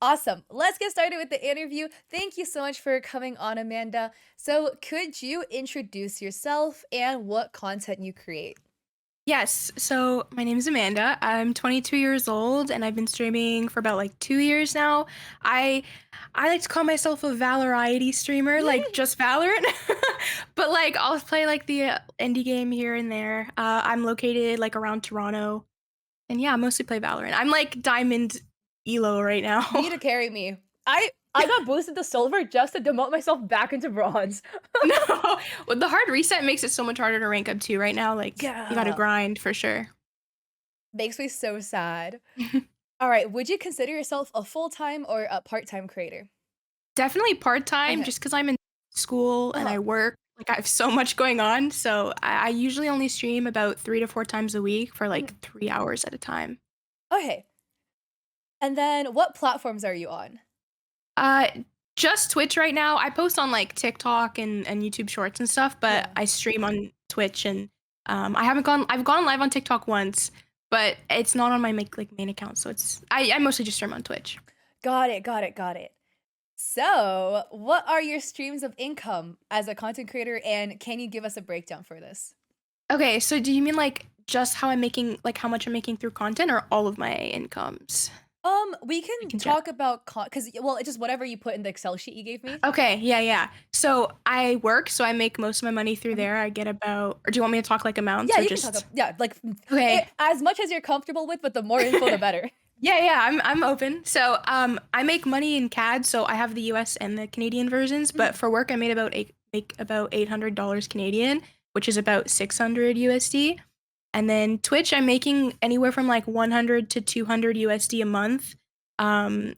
Awesome. Let's get started with the interview. Thank you so much for coming on, Amanda. So, could you introduce yourself and what content you create? Yes. So my name is Amanda. I'm 22 years old and I've been streaming for about like 2 years now. I I like to call myself a Valority streamer, like just Valorant. But like I'll play like the indie game here and there. I'm located like around Toronto. And yeah, I mostly play Valorant. I'm like Diamond Elo right You now. need to carry me. I got boosted to silver just to demote myself back into bronze. No. Well, the hard reset makes it so much harder to rank up too right now. Like you gotta Yeah. grind for sure. Makes me so sad. All right. Would you consider yourself a full time or a part time creator? Definitely part-time Okay. just because 'cause I'm in school and I Uh-huh. work, like, I have so much going on, so I usually only stream about 3 to 4 times a week for, Mhm. like, 3 hours at a time. Okay. And then what platforms are you on? Uh, just Twitch right now. I post on, like, TikTok and YouTube Shorts and stuff, but Yeah. I stream on Twitch and, I've gone live on TikTok once, but it's not on my, main account, so I mostly just stream on Twitch. Got it. Got it. Got it. So, what are your streams of income as a content creator, and can you give us a breakdown for this? Okay, so do you mean, like, just how I'm making like, how much I'm making through content or all of my incomes? We can Like, in talk general? about because well, it's just whatever you put in the Excel sheet you gave me. Okay, yeah, yeah. So I work, so I make most of my money through Mhm. there. I get about or do you want me to talk, like, amounts Yeah, or you can talk just up. Yeah, like okay. as much as you're comfortable with, but the more info, the better. Yeah, yeah, I'm open. So, I make money in CAD, so I have the US and the Canadian versions, but Mhm. for work, I make about $800 Canadian, which is about 600 USD. And then Twitch, I'm making anywhere from, like, 100 to 200 USD a month, um,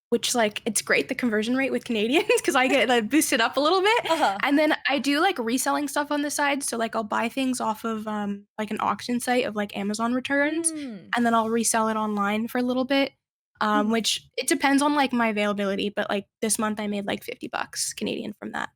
which, like, it's great, the conversion rate with Canadians because I get, like, boosted up a little bit, Uh huh. and then I do, like, reselling stuff on the side, so, like, I'll buy things off of, like, an auction site of, like, Amazon returns, Mm. and then I'll resell it online for a little bit, Mhm. which it depends on, like, my availability, but, like, this month I made, like, 50 bucks Canadian from that.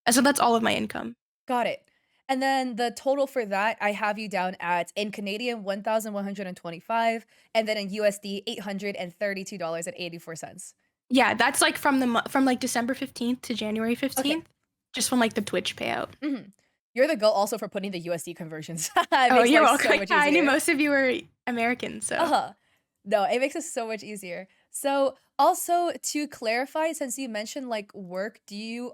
And so that's all of my income. Got it. And then the total for that, I have you down at in Canadian 1,125, and then in USD $832.84. Yeah, that's, like, from, like, December 15th to January Okay. 15th, just from, like, the Twitch payout. Mhm. You're the goat also for putting the USD conversions. It Oh, makes you're life welcome. so much Yeah, I knew easier. most of you were American, so Uh-huh. No, it makes it so much easier. So, also to clarify, since you mentioned like work,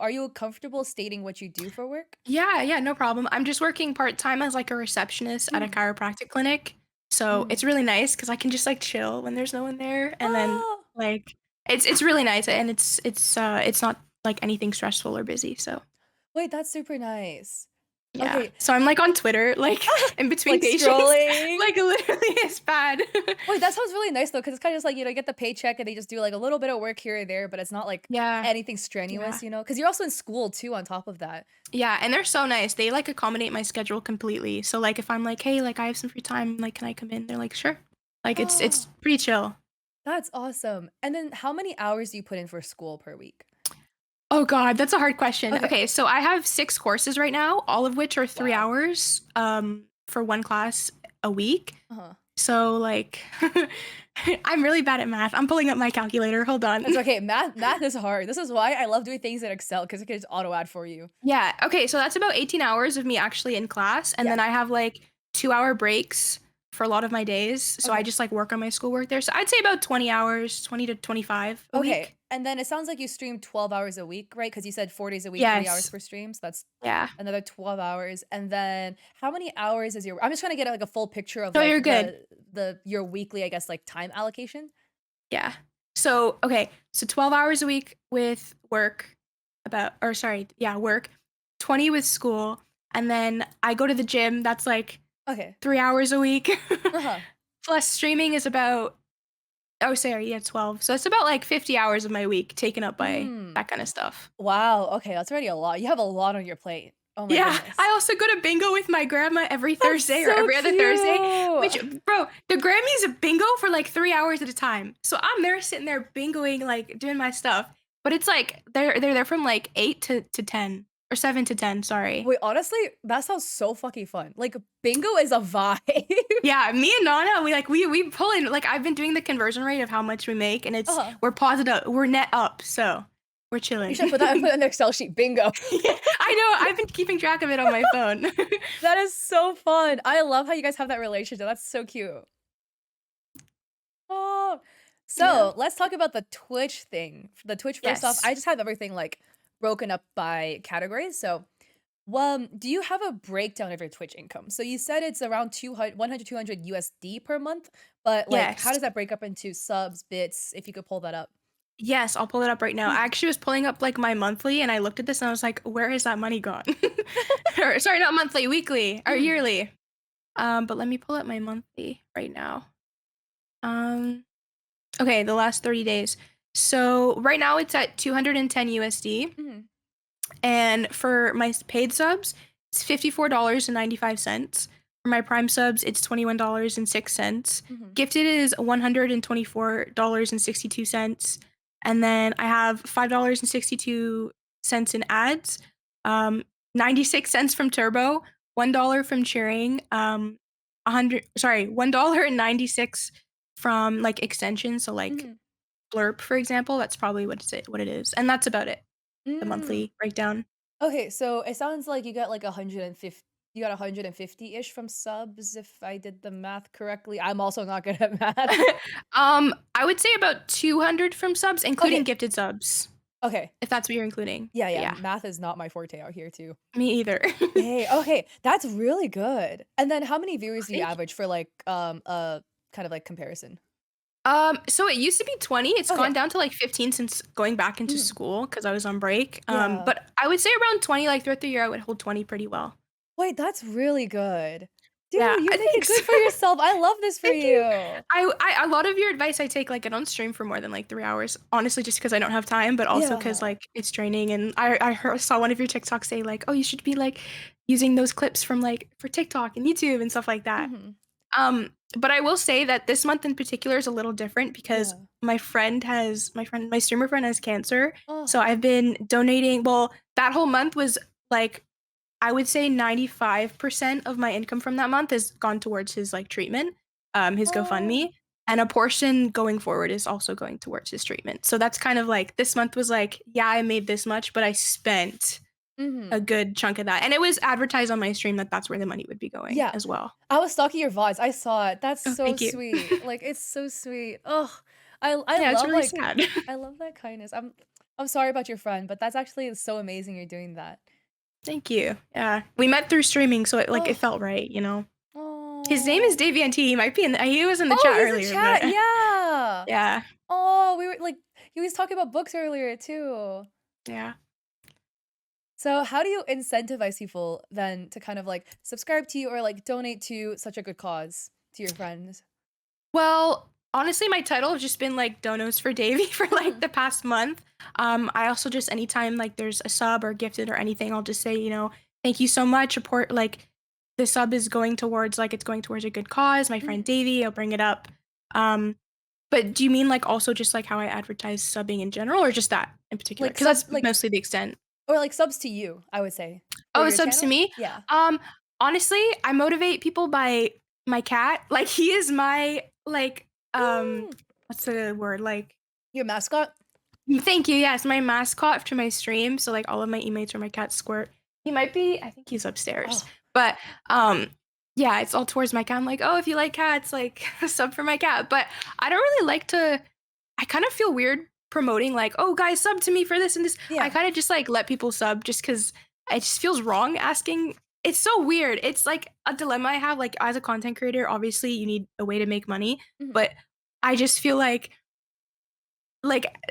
are you comfortable stating what you do for work? yeah, yeah, no problem. I'm just working part-time as, like, a receptionist at a Mhm. chiropractic clinic, so Mhm. it's really nice because I can just, like, chill when there's no one there, and then, Oh, like it's really nice, and it's not, like, anything stressful or busy, so wait, that's super nice. yeah. Okay. So I'm, like, on Twitter, like, in between Like patients, scrolling. like, literally, it's bad. Wait, that sounds really nice though, because it's kind of just like, you get the paycheck and they just do like a little bit of work here or there, but it's not like Yeah, anything yeah. strenuous, because you're also in school too on top of that. Yeah, and they're so nice. They, like, accommodate my schedule completely. So, like, if I'm like, "Hey, like, I have some free time, like, can I come in?" They're like, "Sure." Like, it's Oh, pretty chill. that's awesome. And then how many hours do you put in for school per week? Oh god, that's a hard question. Okay. Okay, so I have 6 courses right now, all of which are 3 Wow. hours, for 1 class a week. Uh-huh. So, like, I'm really bad at math. I'm pulling up my calculator, hold on. It's okay. Math is hard. This is why I love doing things in Excel because it can just auto add for you. Yeah, okay, so that's about 18 hours of me actually in class, and Yeah. then I have, like, 2-hour breaks for a lot of my days, so I Okay. just, like, work on my schoolwork there, so I'd say about 20 hours, 20 to 25 a Okay. week. And then it sounds like you stream 12 hours a week, right? Because you said 4 days a week, 3 hours Yes. per stream. So that's Yeah. another 12 hours. And then how many hours is your I'm just trying to get like a full picture of No, like you're good. the your weekly, I guess, like time allocation. Yeah. So, okay, so 12 hours a week with work, work, 20 with school, and then I go to the gym, that's, like, Okay. 3 hours a week. Uh-huh. Plus streaming is about oh, sorry, yeah, 12. So it's about, like, 50 hours of my week taken up by Mm. that kinda stuff. Wow. Okay, that's already a lot. You have a lot on your plate. Oh my Yeah, goodness. I also go to bingo with my grandma every That's Thursday or so every other Thursday, which cute. bro, the Grammys a bingo for, like, 3 hours at a time. So I'm there sitting there bingoing, like, doing my stuff, but it's like they're there from, like, 8 to 10. or 7 to 10, sorry. Wait, honestly, that sounds so fucking fun. Like, bingo is a vibe. Yeah, me and Nana, we pull in like, I've been doing the conversion rate of how much we make, and Uh-huh. we're net up, so we're You chilling. should put that in an Excel sheet. Bingo. Yeah, I know, I've been keeping track of it on my phone. That is so fun. I love how you guys have that relationship. That's so cute. Oh. Yeah. So, let's talk about the Twitch thing. For the Twitch, first off, Yes. I just have everything, like, broken up by categories. So, well, do you have a breakdown of your Twitch income? So you said it's around 200, 100, 200 USD per month, but, like, how Yes. does that break up into subs, bits, if you could pull that up? Yes, I'll pull it up right now. I actually was pulling up, like, my monthly, and I looked at this, and I was like, "Where has that money gone?" Or sorry, not monthly, weekly or Mhm, yearly. But let me pull up my monthly right now. Um, okay, the last 30 days. So, right now it's at 210 USD, mhm, and for my paid subs, it's $54.95. For my Prime subs, it's $21.06. mhm, Gifted is $124.62, and then I have $5.62 in ads, 96 cents from Turbo, $1 from cheering, 1.96 from, like, extensions, so, like, mhm. Blurp, for example, that's probably what it is, and that's about it, the Mm. monthly breakdown. Okay, so it sounds like you got, like, 150, you got 150-ish from subs, if I did the math correctly. I'm also not good at math. I would say about 200 from subs, including Okay, gifted subs, okay. if that's what you're including, Yeah, but yeah, yeah, math is not my forte out here too. me either. Hey, okay, that's really good. And then how many viewers do you Thank you. average for, like, kind of, like, comparison? So it used to be 20, it's gone Okay. down to, like, 15 since going back into Mhm. school because I was on break, Yeah. but I would say around 20, like, throughout the year, I would hold 20 pretty well. Wait, that's really good. Dude, Yeah, you're making thanks. good for yourself. I love this for Thank you. you. I a lot of your advice I take, like, I don't stream for more than, like, 3 hours, honestly, just because I don't have time, but also because Yeah. like, it's draining, and I saw one of your TikToks say, like, "Oh, you should be, like, using those clips from, like for TikTok and YouTube and stuff like that." Mhm. But I will say that this month in particular is a little different because Yeah. my streamer friend has cancer, Oh. so I've been donating that whole month was, like, I would say 95% of my income from that month has gone towards his, like, treatment, his Oh. GoFundMe, and a portion going forward is also going towards his treatment. So that's kind of like this month was like, yeah, I made this much, but I spent a Mhm. good chunk of that, and it was advertised on my stream that that's where the money would be going Yeah. as well. I was stalking your VODs. I saw it. That's Oh, so thank you. sweet. Like, it's so sweet. Oh, I Yeah, it's love, really like, sad. I love that kindness. I'm sorry about your friend, but that's actually so amazing you're doing that. Thank you. Yeah, we met through streaming, so it Oh. felt right, you know? His name is Oh. DaviantT, he might be in the he was in the Oh, chat he's in earlier, but chat. Yeah. yeah, Oh, we were like, he was talking about books earlier too. yeah. So, how do you incentivize people then to kind of like subscribe to you or like donate to such a good cause to your friends? Well, honestly, my title has just been like donos for Davy for like Mhm. the past month. I also just anytime like there's a sub or gifted or anything, I'll just say, thank you so much. Report like the sub is going towards like it's going towards a good cause. My friend Mhm. Davy, I'll bring it up. Um, but do you mean like also just like how I advertise subbing in general or just that in particular? Like Because that's like mostly the extent. or like subs to you, I would say for Oh, your subs to channel. me? Yeah. Um, honestly, I motivate people by my cat. Like he is my like Mm. what's the word? Like Your mascot. thank you. Yes, my mascot for my stream. So like all of my emotes are my cat Squirt. He might be, I think he's upstairs. Oh. But yeah, it's all towards my cat. I'm like, oh, if you like cats, like sub for my cat. But I don't really like to I kind of feel weird promoting like, "Oh, guys, sub to me for this and this." I Yeah. kind of just like let people sub just cuz it just feels wrong asking. It's so weird. It's like a dilemma I have like as a content creator, obviously you need a way to make money, Mhm. but I just feel like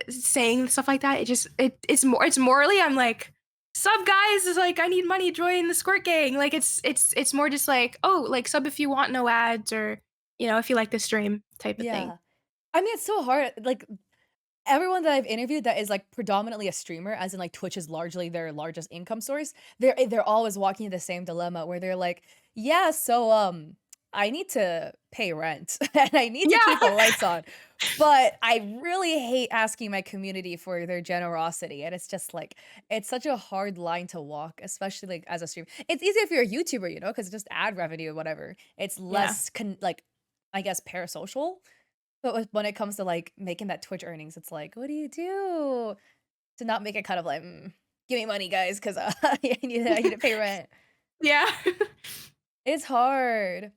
saying stuff like that, it's morally I'm like, "Sub guys," is like, "I need money, join the Squirt gang." Like it's more just like, "Oh, like sub if you want no ads or, if you like the stream" type of thing. Yeah. I mean, it's so hard. Like everyone that I've interviewed that is like predominantly a streamer, as in like Twitch is largely their largest income source. They're always walking the same dilemma where they're like, yeah, so I need to pay rent and I need to keep the Yeah. lights on, but I really hate asking my community for their generosity, and it's just like it's such a hard line to walk, especially, like, as a streamer. It's easier if you're a YouTuber, you know, because it's just ad revenue or whatever. It's Yeah. less like, I guess, parasocial, but when it comes to, like, making that Twitch earnings, it's like, "What do you do?" To not make it kind of like, give me money, guys, 'cause, I need to pay rent." Yeah. It's hard.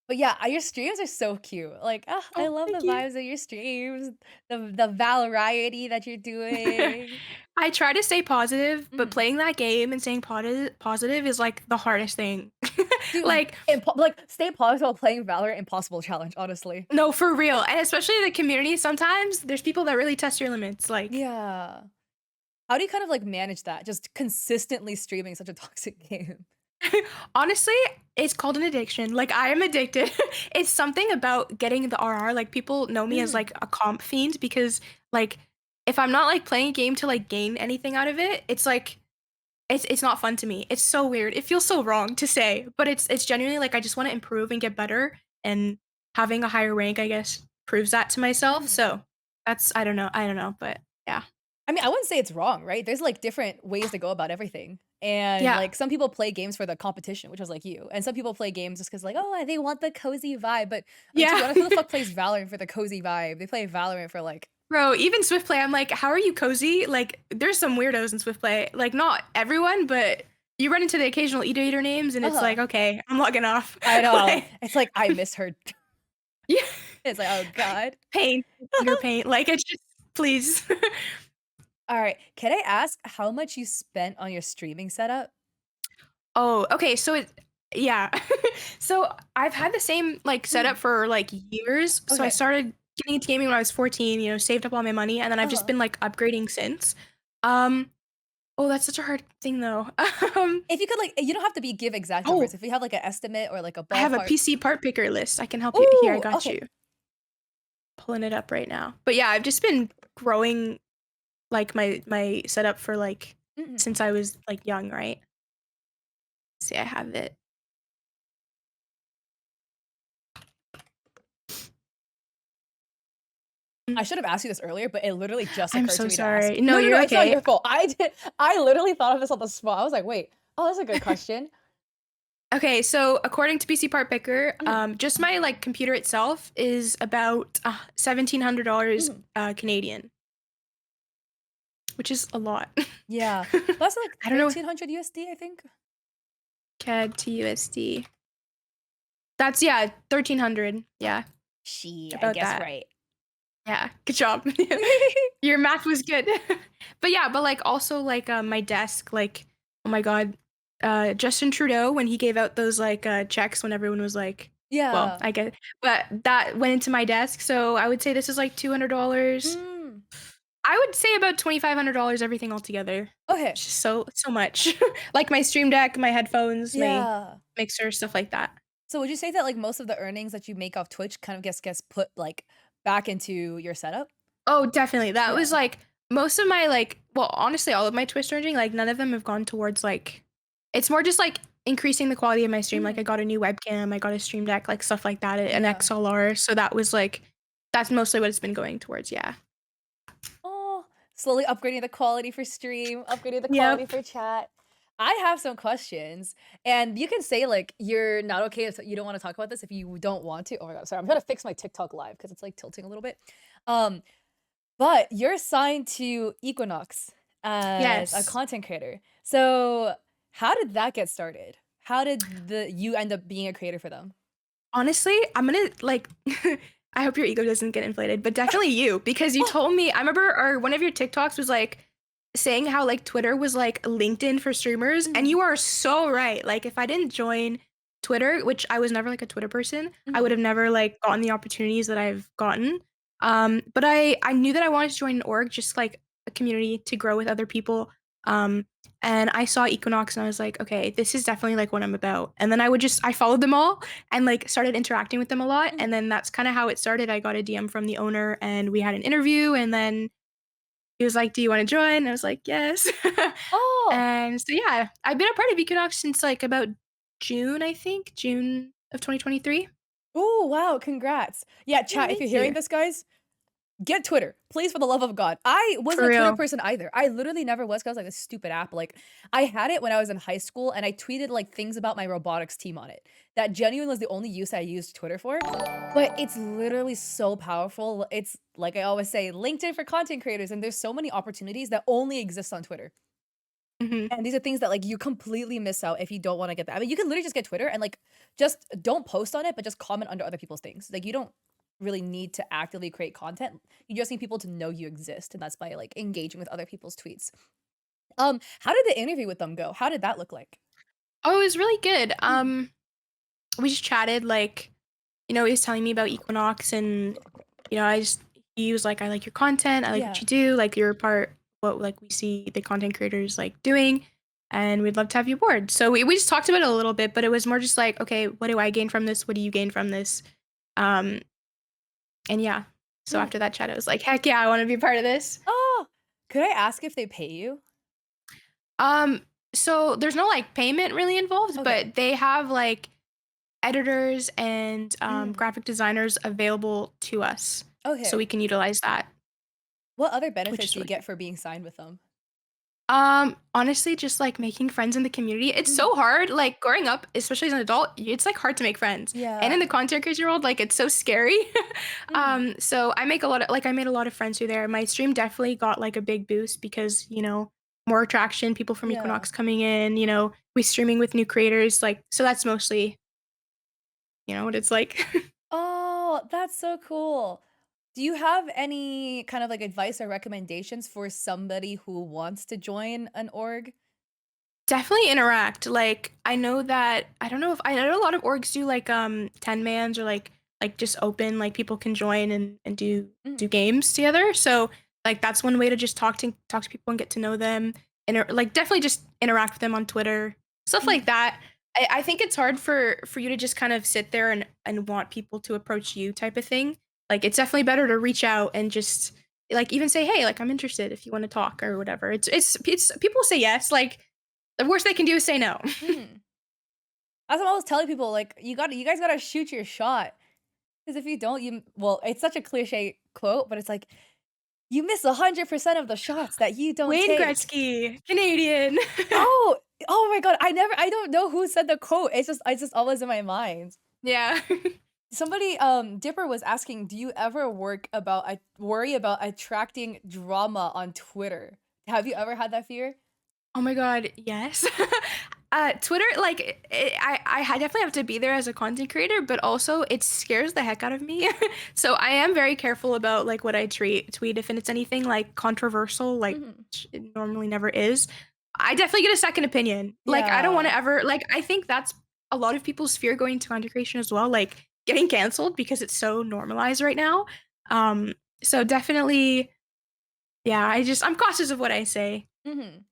But yeah, your streams are so cute. Like, I Oh, love the thank you. vibes of your streams, the valoriety that you're doing. I try to stay positive, but Mhm. playing that game and staying positive is, like, the hardest thing. Dude, Like, like, stay positive while playing Valorant, impossible challenge, honestly. no, for real, and especially in the community, sometimes there's people that really test your limits, like, Yeah. How do you kind of, like, manage that? Just consistently streaming such a toxic game. honestly, it's called an addiction, like, I am addicted. It's something about getting the RR, like, people know me as, Mhm. like, a comp fiend because, like, if I'm not, like, playing a game to, like, gain anything out of it, it's like it's not fun to me. It's so weird. It feels so wrong to say, but it's genuinely like I just wanna improve and get better, and having a higher rank, I guess, proves that to myself, Mhm. so that's I don't know, but yeah. I mean, I wouldn't say it's wrong, right? There's, like, different ways to go about everything, and, Yeah. like, some people play games for the competition, which was like you, and some people play games just because, like, "Oh, they want the cozy vibe," but, I mean, to be Yeah. honest, who the fuck plays Valorant for the cozy vibe? They play Valorant for, like Bro, even Swift play, I'm like, "How are you cozy?" Like, there's some weirdos in Swift play, like, not everyone, but you run into the occasional eater names, and it's uh-huh. like, "Okay, I'm logging off." I know. Like, It's like, I miss her. yeah. It's like, "Oh god." Pain, finger paint, like, it's just please. Alright, can I ask how much you spent on your streaming setup? Oh, okay, so it yeah. So, I've had the same, like, setup Mhm. for, like, years. So, I Okay. started getting into gaming when I was 14, you know, saved up all my money, and then I've just Uh-huh. been, like, upgrading since. Um, oh, that's such a hard thing, though. Um, If you could, like you don't have to give exact numbers. oh, If you have, like, an estimate or, like, a I have a ballpark. PC part picker list. I can help you here, I Ooh, got okay. you. Pulling it up right now. But, yeah, I've just been growing, like, my setup for, like Mhm. since I was, like, young, right? See, I have it. I Mm, should have asked you this earlier, but it literally just I'm occurred to so me to ask. sorry. No, No, no, you're no, it's not okay. your fault. I literally thought of this on the spot. I was like, "Wait, oh, that's a good question." Okay, so according to PC Part Picker, Mhm, just my like computer itself is about $1,700 mhm. Canadian, which is a lot. Yeah. That's like I don't know 1,300 USD, I think? CAD to USD. That's yeah, 1,300. Yeah, She, I about guess that. right. Yeah, good job. Your math was good. But yeah, but like also like my desk, like oh my god, Justin Trudeau when he gave out those like checks when everyone was like, well, Yeah. I get, but that went into my desk. So I would say this is like $200. Mm. I would say about $2,500 everything altogether. Okay. It's just so much. Like my stream deck, my headphones, my Yeah. mixer, stuff like that. So would you say that, like, most of the earnings that you make off Twitch kind of gets put, like, back into your setup? Oh, definitely. That was, Yeah. like, most of my, like well, honestly, all of my Twitch earning, like, none of them have gone towards, like it's more just, like, increasing the quality of my stream, like, I Mhm. got a new webcam, I got a stream deck, like, stuff like that, an Yeah. XLR, so that was, like that's mostly what it's been going towards, yeah. Oh, slowly upgrading the quality for stream, upgrading the quality Yep. for chat. I have some questions, and you can say, like, you're not okay if you don't wanna talk about this if you don't want to. Oh my god, sorry, I'm gonna fix my TikTok live because it's, like, tilting a little bit. Um, but you're assigned to Equinox as a Yes. content creator. So, how did that get started? How did you end up being a creator for them? Honestly, I'm gonna, like I hope your ego doesn't get inflated, but definitely you, because you told me I remember or one of your TikToks was, like, saying how, like, Twitter was, like, LinkedIn for streamers, and Mhm, you are so right, like, if I didn't join Twitter, which I was never, like, a Twitter person, I would mhm, have never, like, gotten the opportunities that I've gotten, but I knew that I wanted to join an org, just, like, a community to grow with other people, um, and I saw Equinox and I was like, "Okay, this is definitely, like, what I'm about," and then I followed them all and, like, started interacting with them a lot, and mhm. then that's kinda how it started. I got a DM from the owner, and we had an interview, and then he was like, "Do you wanna join?" I was like, "Yes." Oh! And so, yeah, I've been a part of Equinox since, like, about June, I think? June of 2023. Oh, wow, congrats. Yeah, Yeah, chat, if thank you're hearing you. this, guys, get Twitter, please, for the love of God. I For wasn't a Twitter real. person either. I literally never was 'cause I was like, "This stupid app." Like, I had it when I was in high school, and I tweeted, like, things about my robotics team on it. That genuinely was the only use I used Twitter for, but it's literally so powerful. It's, like I always say, LinkedIn for content creators, and there's so many opportunities that only exist on Twitter. Mhm. And these are things that, like, you completely miss out if you don't wanna get that. I mean, you can literally just get Twitter and, like, just don't post on it, but just comment under other people's things. Like, you don't really need to actively create content. You just need people to know you exist, and that's by, like, engaging with other people's tweets. How did the interview with them go? How did that look like? Oh, it was really good. Mhm. We just chatted, like, he was telling me about Equinox and, I just he was like, "I like your content, I like what Yeah. you do, like, you're a part what, like, we see the content creators, like, doing, and we'd love to have you aboard." So we just talked about it a little bit, but it was more just like, "Okay, what do I gain from this? What do you gain from this?" Um, and yeah. So Mhm. after that chat, I was like, "Heck yeah, I wanna be a part of this." Oh! Could I ask if they pay you? Um, so there's no, like, payment really involved, Okay. but they have, like, editors and, Mm. graphic designers available to us, so Okay. we can utilize that, What other which benefits is do you really get good. for being signed with them? Honestly, just, like, making friends in the community. It's Mhm. so hard, like, growing up, especially as an adult, it's, like, hard to make friends, and in Yeah. the content creator world, like, it's so scary. Mhm. So I made a lot of friends through there. My stream definitely got, like, a big boost because, more attraction, people from Yeah. Equinox coming in, we streaming with new creators, like, so that's mostly, what it's like. Oh, that's so cool. Do you have any kind of, like, advice or recommendations for somebody who wants to join an org? Definitely interact, like, I know a lot of orgs do, like, 10 mans or, like, just open, like, people can join and do Mhm, games together, so, like, that's one way to just talk to people and get to know them, like, definitely just interact with them on Twitter, stuff like mhm, that. I think it's hard for you to just kind of sit there and want people to approach you type of thing, like, it's definitely better to reach out and just, like, even say, "Hey, like, I'm interested if you wanna talk," or whatever. It's people say yes, like, the worst they can do is say no. mhm. As I'm always telling people, like, you guys gotta shoot your shot, because if you don't, well, it's such a cliche quote, but it's like, you miss 100% of the shots that you don't Wayne take. Gretzky, Canadian. Oh! Oh my god, I don't know who said the quote, it's just always in my mind. Yeah. Somebody, Dipper was asking, "Do you ever worry about attracting drama on Twitter?" Have you ever had that fear? Oh my god, yes. Twitter, like, I definitely have to be there as a content creator, but also it scares the heck out of me. So I am very careful about, like, what I tweet if it's anything, like, controversial, like, Mhm. which it normally never is. I definitely get a second opinion. Like, I don't wanna Yeah. ever like, I think that's a lot of people's fear going to content creation as well, like, getting canceled because it's so normalized right now. Um, so definitely, yeah, I'm cautious of what I say. Mhm.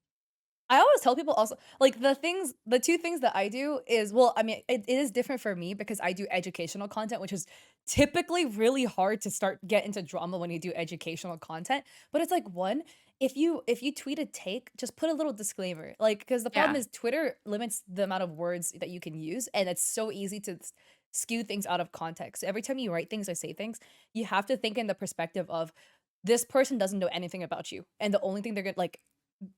I always tell people also, like, the 2 things that I do is, well, I mean, it is different for me because I do educational content, which is typically really hard to get into drama when you do educational content, but it's like, 1, if you tweet a take, just put a little disclaimer, like, because the problem Yeah. is Twitter limits the amount of words that you can use, and it's so easy to skew things out of context. So every time you write things or say things, you have to think in the perspective of, this person doesn't know anything about you, and the only thing they're gonna like,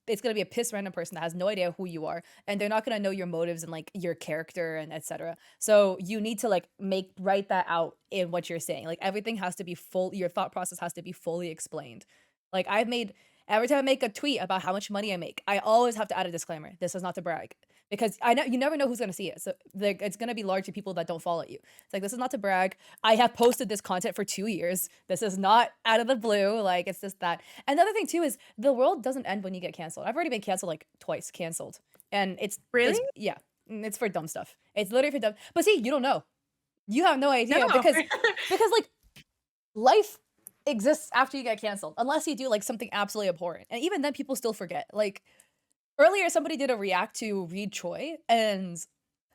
it's gonna be a piss random person that has no idea who you are, and they're not gonna know your motives and, like, your character and etc. So you need to, like, write that out in what you're saying. Like, everything has to be full your thought process has to be fully explained. Like, every time I make a tweet about how much money I make, I always have to add a disclaimer. This is not to brag. Because I know you never know who's gonna see it. So, like, it's gonna be largely people that don't follow you. It's like, this is not to brag. I have posted this content for 2 years. This is not out of the blue. Like, it's just that. Another thing too is the world doesn't end when you get canceled. I've already been canceled like twice, canceled. And Really? it's yeah, it's for dumb stuff. It's literally for dumb. But see, you don't know. You have no No. idea because like life exists after you get canceled unless you do like something absolutely abhorrent. And even then people still forget. Like earlier somebody did a react to Reed Choi, and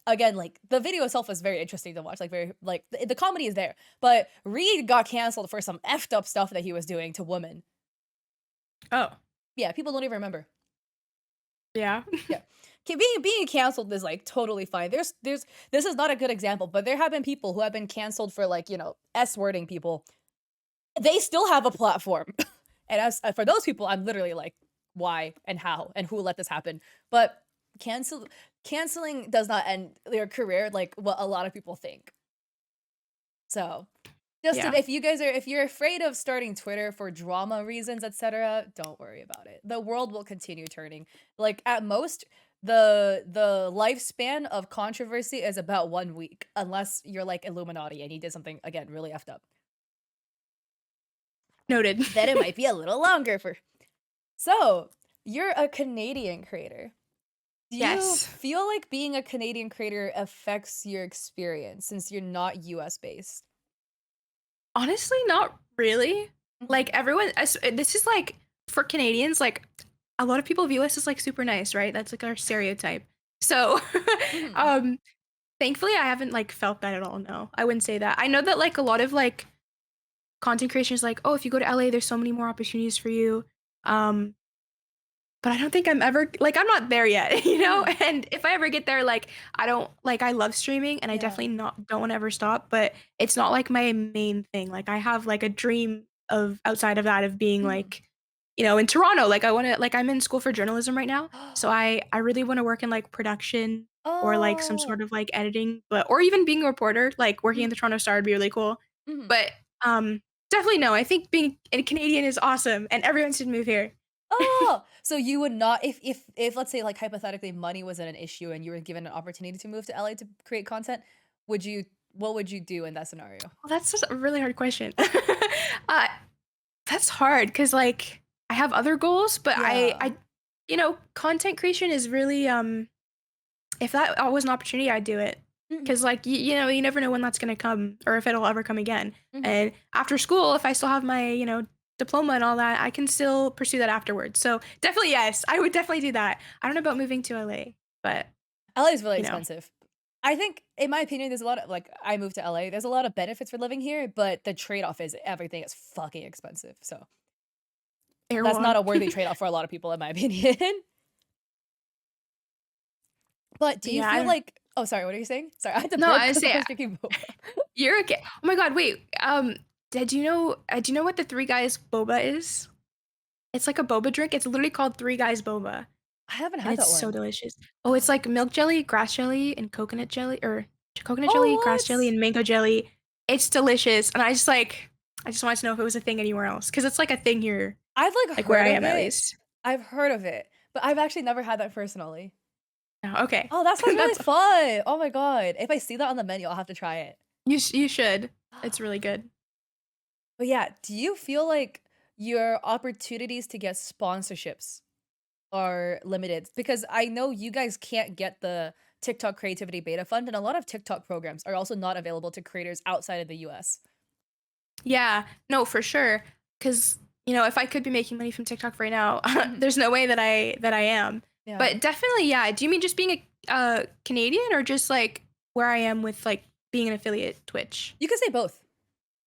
again, like the video itself was very interesting to watch, like very like the comedy is there. But Reed got canceled for some effed up stuff that he was doing to women. Oh, Yeah, people don't even remember. yeah. Yeah. being canceled is like totally fine. There's this is not a good example, but there have been people who have been canceled for like, S wording people. They still have a platform. And as for those people, I'm literally like, why and how and who let this happen? But cancel canceling does not end their career like what a lot of people think. So, just Yeah. if you're afraid of starting Twitter for drama reasons, etc., don't worry about it. The world will continue turning. Like at most, the lifespan of controversy is about 1 week, unless you're like Illuminati and you did something again really effed up. Noted. Then it might be a little longer for. So, you're a Canadian creator. Do you Yes. feel like being a Canadian creator affects your experience since you're not US based? Honestly, not really. Like, Mhm. everyone this is, like for Canadians, like, a lot of people view us as, like, super nice, right? That's, like, our stereotype. So, Mhm. um, thankfully, I haven't, like, felt that at all, no. I wouldn't say that. I know that, like, a lot of, like, content creation is like, "Oh, if you go to LA, there's so many more opportunities for you." Um, but I don't think I'm ever like, I'm not there yet, you know? Mhm. And if I ever get there, like, I don't like, I love streaming, and I Yeah. definitely not don't wanna ever stop, but it's not, like, my main thing. Like, I have, like, a dream of outside of that of being, Mhm. like, in Toronto, like, I wanna like, I'm in school for journalism right now, so I really wanna work in, like, production or, like, some Oh. sort of, like, editing, but or even being a reporter, like, working in the Mhm. Toronto Star would be really cool. Mhm. But, definitely no, I think being a Canadian is awesome, and everyone should move here. Oh, so you would not if let's say, like, hypothetically, money wasn't an issue and you were given an opportunity to move to LA to create content, would you what would you do in that scenario? Well, that's just a really hard question. Uh, that's hard because, like, I have other goals, but Yeah. content creation is really, if that was an opportunity, I'd do it. Mhm. Because, like, you never know when that's gonna come or if it'll ever come again. Mhm. And after school, if I still have my, diploma and all that, I can still pursue that afterwards. So, definitely yes, I would definitely do that. I don't know about moving to LA, but, LA is really you know, expensive. I think, in my opinion, there's a lot of like, I moved to LA, there's a lot of benefits for living here, but the trade-off is everything is fucking expensive, so Air that's not one. a worthy trade-off for a lot of people, in my opinion. But do But you yeah, I feel don't like oh, sorry, what are you saying? Sorry, I had to no, burp I because I say was drinking boba. you're okay. Oh my god, wait, do you know what the Three Guys boba is? It's like a boba drink, it's literally called Three Guys boba, I haven't and had it's that so one. delicious. Oh, it's like milk jelly, grass jelly, and coconut jelly or coconut jelly, Oh, grass jelly, what? and mango jelly. It's delicious, and I just wanted to know if it was a thing anywhere else because it's like a thing here, I've, like, like where heard I of am at it. least. I've heard of it, but I've actually never had that personally. Oh, okay. Oh, that sounds really That's fun. Oh my god. If I see that on the menu, I'll have to try it. you should. It's really good. But yeah, do you feel like your opportunities to get sponsorships are limited? Because I know you guys can't get the TikTok Creativity Beta Fund, and a lot of TikTok programs are also not available to creators outside of the US. Yeah, no, for sure. Because if I could be making money from TikTok right now, Mhm. there's no way that I am. Yeah. But definitely, yeah. Do you mean just being a Canadian or just like where I am with like being an affiliate Twitch? You can say both.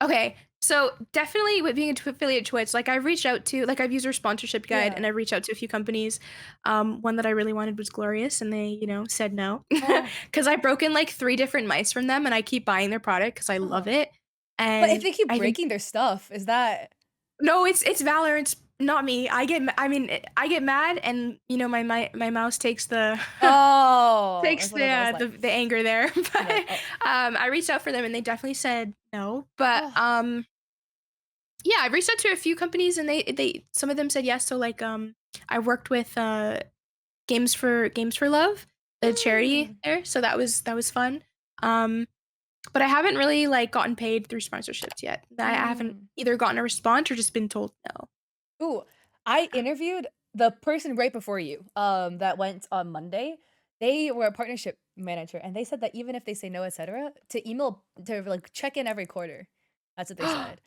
Okay. So definitely with being an affiliate Twitch, like I've reached out to like I've used their sponsorship guide Yeah. and I've reached out to a few companies. One that I really wanted was Glorious and they, said no. Oh, Because I've broken like three different mice from them and I keep buying their product because I love oh. it. But if And they keep I even breaking their stuff, is that no, it's Valorant, not me. I mean, I get mad and, my mouse takes the Oh, takes that's what I was always like. the anger there. I'm like, But, "Oh, I reached out for them and they definitely said no. But, oh, yeah, I reached out to a few companies and they some of them said yes. So, like, I worked with, Games for Love, the charity mm, there, so that was fun. Um, but I haven't really, like, gotten paid through sponsorships yet. I haven't mm." either gotten a response or just been told no. Ooh, I interviewed the person right before you, that went on Monday. They were a partnership manager, and they said that even if they say no, etcetera, to, like, check in every quarter. That's what they said.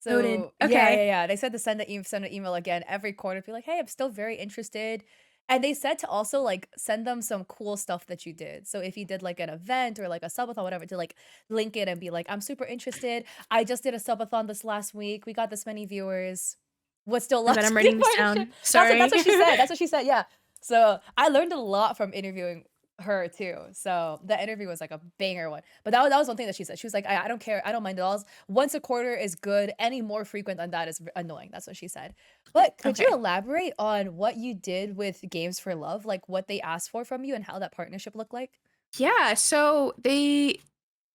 Noted. So, yeah, yeah, Okay. yeah, they said to send an email again every quarter, be like, "Hey, I'm still very interested." And they said to also, like, send them some cool stuff that you did. So if you did, like, an event or, like, a subathon, whatever, to, like, link it and be like, "I'm super interested. I just did a subathon this last week. We got this many viewers. What's still My bad, left I'm in the writing this partnership?" down. Sorry. That's what she said, yeah. So, I learned a lot from interviewing her too. So, that interview was like a banger one. But that was one thing that she said. She was like, I don't care. I don't mind dolls. Once a quarter is good. Any more frequent than that is annoying." That's what she said. But could you Okay. elaborate on what you did with Games for Love? Like, what they asked for from you and how that partnership looked like? Yeah, so they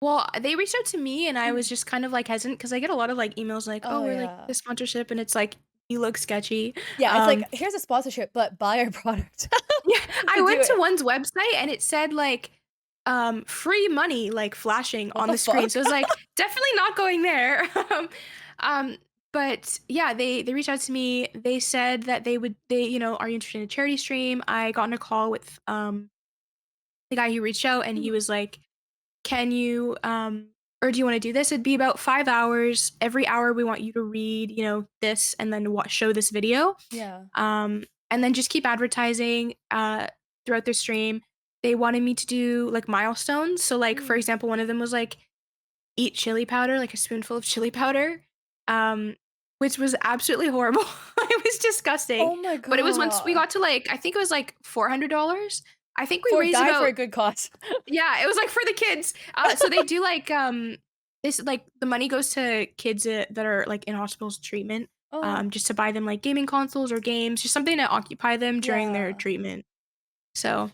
reached out to me and I was Mhm. just kind of like hesitant because I get a lot of like emails like, "Oh, Oh, we're like yeah. this sponsorship," and it's like, "You look sketchy." Yeah, it's like, Um, "Here's a sponsorship, but buy our product yeah, I to do went to it." one's website and it said like free money like flashing What on the the screen. fuck? So I was like, definitely not going there. um but yeah, they reached out to me. They said that are you interested in a charity stream? I got on a call with the guy who reached out and he Mhm. was like, can you or do you want to do this? It'd be about 5 hours. Every hour we want you to read, this and then show this video. Yeah. And then just keep advertising throughout their stream. They wanted me to do like milestones. So like for Mm. example, one of them was like eat chili powder, like a spoonful of chili powder. Um which was absolutely horrible. It was disgusting. Oh my But it was once we god. got to like I think it was like $400. I think we For a raised guy for a about good cause. yeah, it was, like, for the kids. So they do, like, this like, the money goes to kids, that are, like, in hospitals treatment, Oh, just to buy them, like, gaming consoles or games, just something to occupy them during their yeah. treatment. So,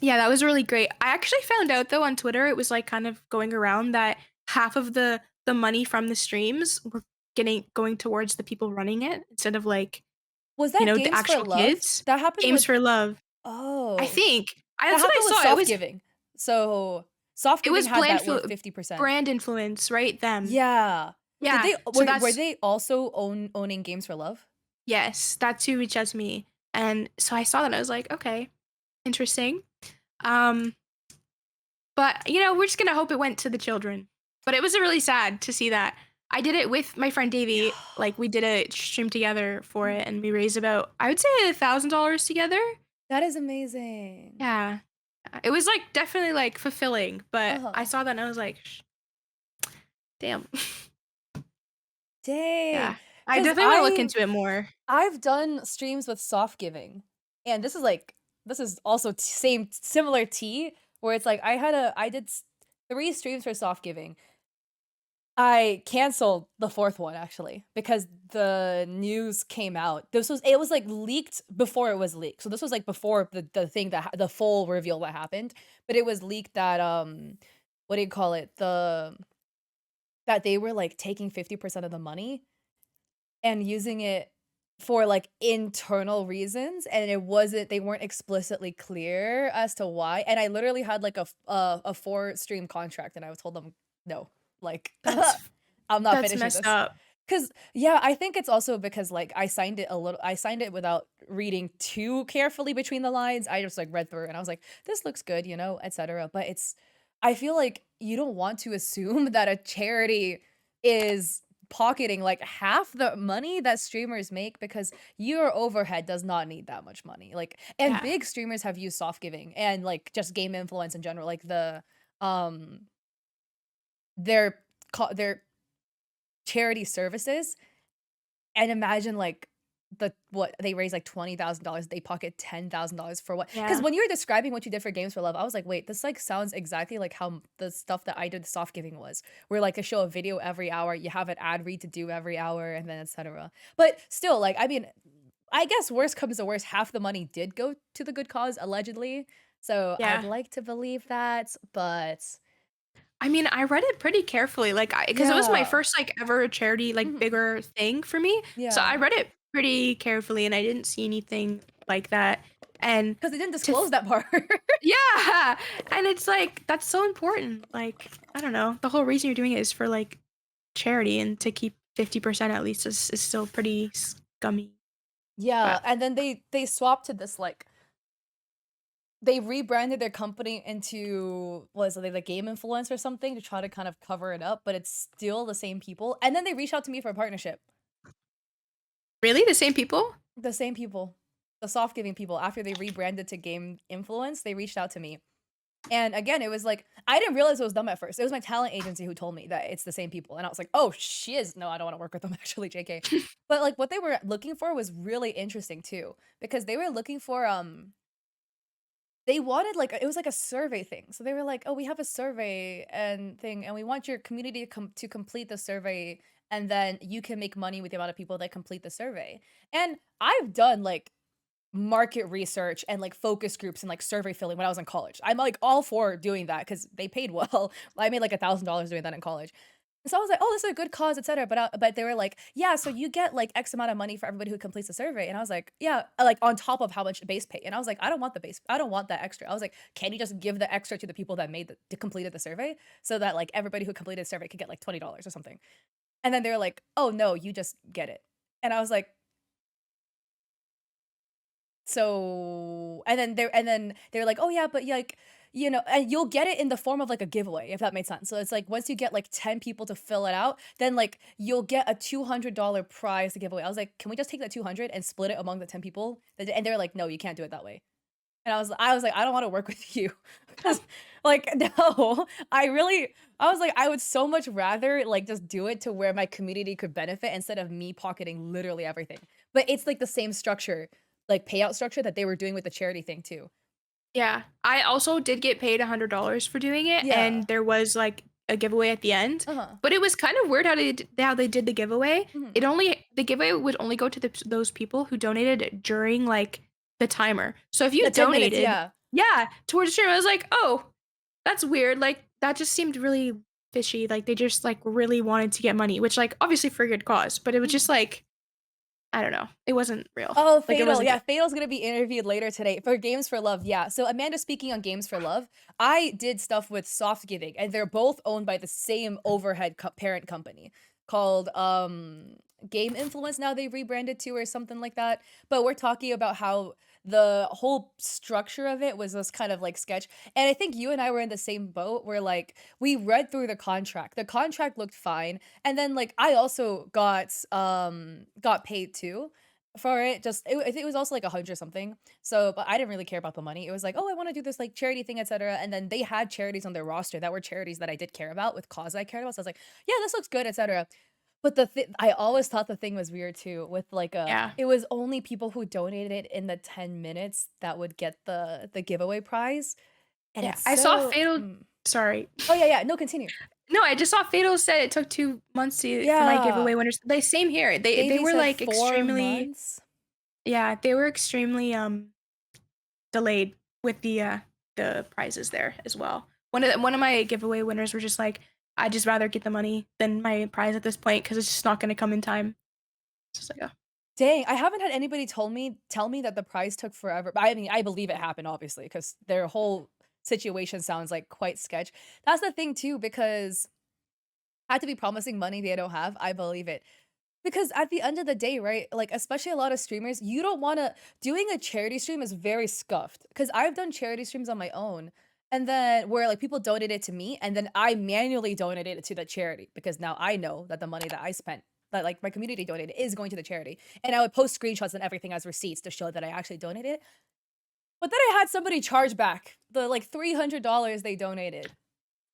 yeah, that was really great. I actually found out, though, on Twitter, it was, like, kind of going around that half of the money from the streams were going towards the people running it instead of, like, Was that the Games for actual Love? kids. That happened Games with for Love. I oh, think. I that That's what I happened with saw. It Soft was Giving. So, Soft It Giving was had that with 50%. brand influence, right? Them. Yeah. Did Yeah. they So were that's they also owning Games for Love? yes, that's who reached out to me. And so I saw that, I was like, "Okay, interesting." Um, but, we're just gonna hope it went to the children. But it was really sad to see that. I did it with my friend Yeah. Davey, like, we did a stream together for Mhm. it, and we raised about, I would say, $1,000 together. That is amazing. Yeah. It was, like, definitely, like, fulfilling, but I Uh-huh. saw that and I was like, damn." Dang. Yeah. I 'Cause definitely wanna look into it more. I've done streams with Soft Giving, and this is also same similar tea, where it's like I did 3 streams for Soft Giving. I canceled the 4th one actually, because the news came out. It was, like, leaked before it was leaked. So this was, like, before the thing the full reveal that happened, but it was leaked that, what do you call it? That they were, like, taking 50% of the money and using it for, like, internal reasons, and they weren't explicitly clear as to why, and I literally had, like, a 4-stream contract, and I told them, "No." Like, That's "I'm not that's finishing messed this." up. 'Cause yeah, I think it's also because, like, I signed it without reading too carefully between the lines. I just, like, read through it, and I was like, "This looks good," etcetera, but I feel like you don't want to assume that a charity is pocketing, like, half the money that streamers make because your overhead does not need that much money, like and Yeah. big streamers have used soft giving and, like, just game influence in general, like, um, their their charity services, and imagine, like, what they raise, like, $20,000, they pocket $10,000 for what? Because Yeah. when you were describing what you did for Games for Love, I was like, "Wait, this, like, sounds exactly like how the stuff that I did soft giving was, where, like, they show a video every hour, you have an ad read to do every hour, and then etcetera." But still, like, I mean, I guess worst comes to worst, half the money did go to the good cause, allegedly, so I'd Yeah. like to believe that, but I mean, I read it pretty carefully, like, because it was my yeah. first, like, ever charity, like, Mhm. bigger thing for me, so I Yeah. read it pretty carefully, and I didn't see anything like that, and 'Cause they didn't to th disclose that part. yeah, and it's like, that's so important, like, I don't know, the whole reason you're doing it is for, like, charity, and to keep 50% at least is still pretty scummy, Yeah, but and then they swapped to this, like they rebranded their company into was it, like, Game Influence or something to try to kind of cover it up, but it's still the same people, and then they reached out to me for a partnership. really? The same people? The same people. The soft giving people, after they rebranded to Game Influence, they reached out to me. And again, it was like I didn't realize it was them at first. It was my talent agency who told me that it's the same people, and I was like, "Oh, shiz. No, I don't wanna work with them actually, JK." But, like, what they were looking for was really interesting too, because they were looking for, they wanted, like it was like a survey thing. So they were like, "Oh, we have a survey and thing, and we want your community to complete the survey, and then you can make money with the amount of people that complete the survey." And I've done, like, market research and, like, focus groups and, like, survey filling when I was in college. I'm, like, all for doing that because they paid well. I made, like, $1,000 doing that in college. So I was like, "Oh, this is a good cause, etcetera," but they were like, "Yeah, so you get, like, X amount of money for everybody who completes the survey," and I was like, "Yeah," like, on top of how much base pay, and I was like, "I don't want the base I don't want that extra." I was like, "Can you just give the extra to the people that completed the survey so that, like, everybody who completed the survey could get, like, $20 or something?" And then they were like, "Oh, no, you just get it." And I was like, so and then they're like, "Oh, yeah, but, yeah, like, you know and you'll get it in the form of, like, a giveaway," if that made sense. So it's like once you get, like, 10 people to fill it out, then, like, you'll get a $200 prize to give away. I was like, "Can we just take that 200 and split it among the 10 people?" And they're like, "No, you can't do it that way." And I was like, "I don't wanna work with you." 'Cause, like, no, I was like, I would so much rather, like, just do it to where my community could benefit instead of me pocketing literally everything. But it's, like, the same structure, like, payout structure that they were doing with the charity thing too. Yeah. I also did get paid $100 for doing it, and Yeah. there was, like, a giveaway at the end, Uh-huh. but it was kind of weird how they did the giveaway. Mhm. The giveaway would only go to those people who donated during, like, the timer. So if you The 10 minutes, donated, yeah. yeah, towards the stream, I was like, "Oh, that's weird." Like, that just seemed really fishy, like, they just, like, really wanted to get money, which, like, obviously for a good cause, but it was just Mhm. like, I don't know. It wasn't real. Oh, Like, it Fatal. wasn't Yeah, good. Fatal's gonna be interviewed later today for Games for Love. Yeah. So Amanda, speaking on Games for Love, I did stuff with Soft Giving, and they're both owned by the same overhead parent company called Game Influence. Now they rebranded to or something like that. But we're talking about how the whole structure of it was this kind of like sketch. And I think you and I were in the same boat where like we read through the contract. The contract looked fine. And then like I also got paid too for it. Just I think it was also like 100 something. So, but I didn't really care about the money. It was like, "Oh, I wanna do this, like, charity thing, etcetera," and then they had charities on their roster that were charities that I did care about with cause I cared about, so I was like, "Yeah, this looks good, etcetera." But I always thought the thing was weird too with, like, Yeah. it was only people who donated in the 10 minutes that would get the giveaway prize, and Yeah. it's I saw so Fatal Sorry. Oh, yeah, yeah, no, continue. No, I just saw Fatal said it took 2 months to for my giveaway Yeah. winners. They same here. They Davey were, said like, 4 extremely months. yeah, they were extremely, delayed with the prizes there as well. One of my giveaway winners were just like, "I'd just rather get the money than my prize at this point because it's just not gonna come in time." It's just like, "Oh." Dang, I haven't had anybody tell me that the prize took forever. But I mean, I believe it happened, obviously, because their whole situation sounds like quite sketch. That's the thing too, because had to be promising money they don't have. I believe it. Because at the end of the day, right? Like, especially a lot of streamers, you don't wanna doing a charity stream is very scuffed. Because I've done charity streams on my own, and then where like people donated to me, and then I manually donated it to the charity because now I know that the money that I spent, that like my community donated, is going to the charity. And I would post screenshots and everything as receipts to show that I actually donated. But then I had somebody charge back the like $300 they donated.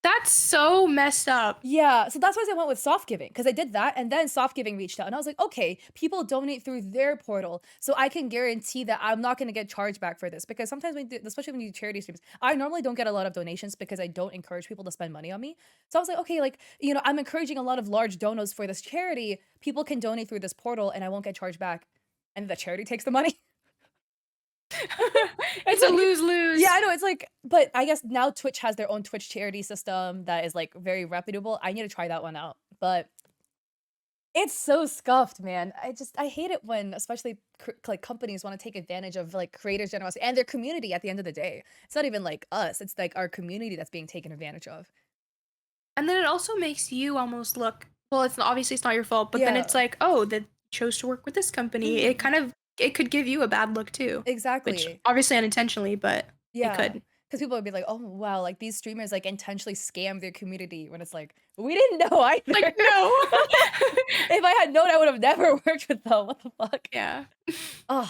That's so messed up. Yeah, so that's why I went with soft giving because I did that, and then soft giving reached out, and I was like, "Okay, people donate through their portal, so I can guarantee that I'm not gonna get charged back for this." Because sometimes when you do especially when you do charity streams, I normally don't get a lot of donations because I don't encourage people to spend money on me. So I was like, "Okay, like, you know, I'm encouraging a lot of large donos for this charity. People can donate through this portal, and I won't get charged back." And the charity takes the money. It's It's a like yeah, lose-lose. I know, it's like but I guess now Twitch has their own Twitch charity system that is, like, very reputable. I need to try that one out, but it's so scuffed, man. I hate it when especially like, companies wanna take advantage of, like, creators' generosity and their community at the end of the day. It's not even, like, us, it's, like, our community that's being taken advantage of. And then it also makes you almost look well, obviously it's not your fault, but then it's Yeah. like, "Oh, they chose to work with this company." Mhm. It could give you a bad look too, which Exactly. obviously unintentionally, but it Yeah, could. because people would be like, "Oh, wow, like, these streamers, like, intentionally scam their community," when it's like, "We didn't know Like, either." no. If I had known, I would have never worked with them, what the fuck? Yeah. Ugh.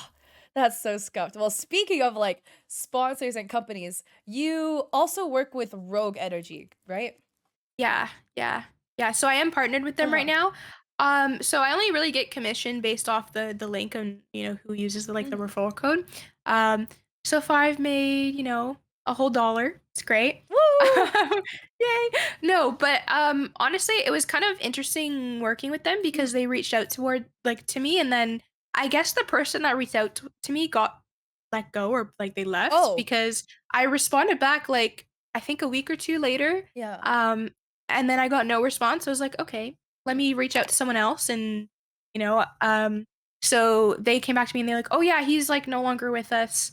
That's so scuffed. Well, speaking of, like, sponsors and companies, you also work with Rogue Energy, right? Yeah, yeah, yeah, so I am partnered with them right Uh-huh. now. So I only really get commission based off the link and, who uses the Mhm. referral code. Um, so far I've made, a whole dollar. It's great. Woo! Yay. No, but, honestly, it was kind of interesting working with them because Mhm. they reached out to me, and then I guess the person that reached out to me got let go or, like, they left Oh, because I responded back, like, I think a week or 2 later, yeah. um, and then I got no response. I was like, "Okay, let me reach out to someone else," and, you know, um, so they came back to me and they're like, "Oh, yeah, he's, like, no longer with us.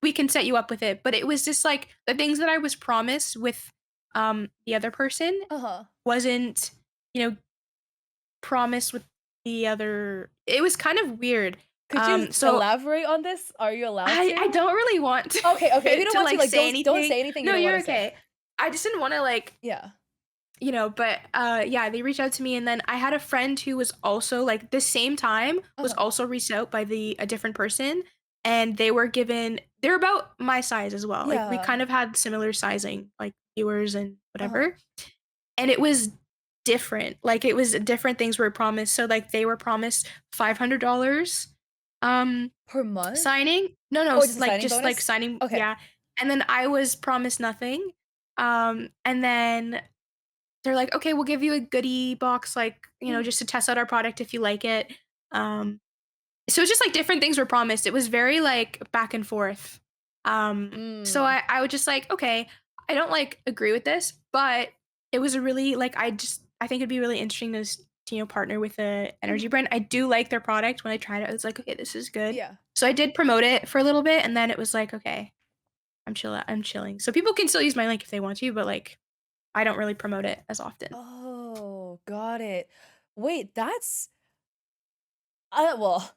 We can set you up with it." But it was just, like, the things that I was promised with, the other person Uh-huh. wasn't, you know, promised with the other it was kind of weird. Could you So elaborate on this? Are you allowed I to? don't really want Okay, okay, if you don't to, want to, like, like, say don't anything. say anything you No, don't you're wanna say. okay. I just didn't wanna, Yeah. but, yeah, they reached out to me, and then I had a friend who was also, like, the same time, was Uh-huh. also reached out by a different person, and they're about my size as well, like, we Yeah. kind of had similar sizing, like, viewers and Uh-huh. whatever, and it was different, like, it was different things were promised, so, like, they were promised $500, um, Per month? signing no, no, Oh, just a signing just, like, bonus? signing Okay. yeah, and then I was promised nothing, and then they're like, "Okay, we'll give you a goodie box, like, Mhm. just to test out our product if you like it." Um, so it's just, like, different things were promised. It was very, like, back and forth. So Mm. I was just like, "Okay, I don't, like, agree with this," but it was a really like, I think it'd be really interesting to, partner with a energy Mhm. brand. I do like their product. When I tried it, I was like, "Okay, this is good." Yeah. So I did promote it for a little bit, and then it was like, "Okay, I'm chilling." So people can still use my link if they want to, but, like, I don't really promote it as often. Oh, got it. Wait, that's well,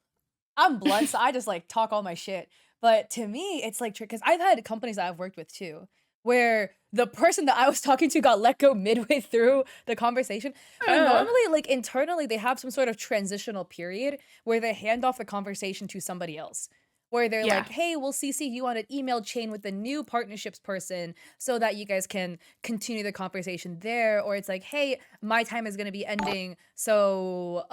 I'm blunt, so I just, like, talk all my shit, but to me, it's, like, because 'cause I've had companies that I've worked with too, where the person that I was talking to got let go midway through the conversation, but Oh. normally, like, internally, they have some sort of transitional period where they hand off the conversation to somebody else, where they're Yeah. like, "Hey, we'll CC you on an email chain with the new partnerships person so that you guys can continue the conversation there," or it's like, "Hey, my time is gonna be ending, so,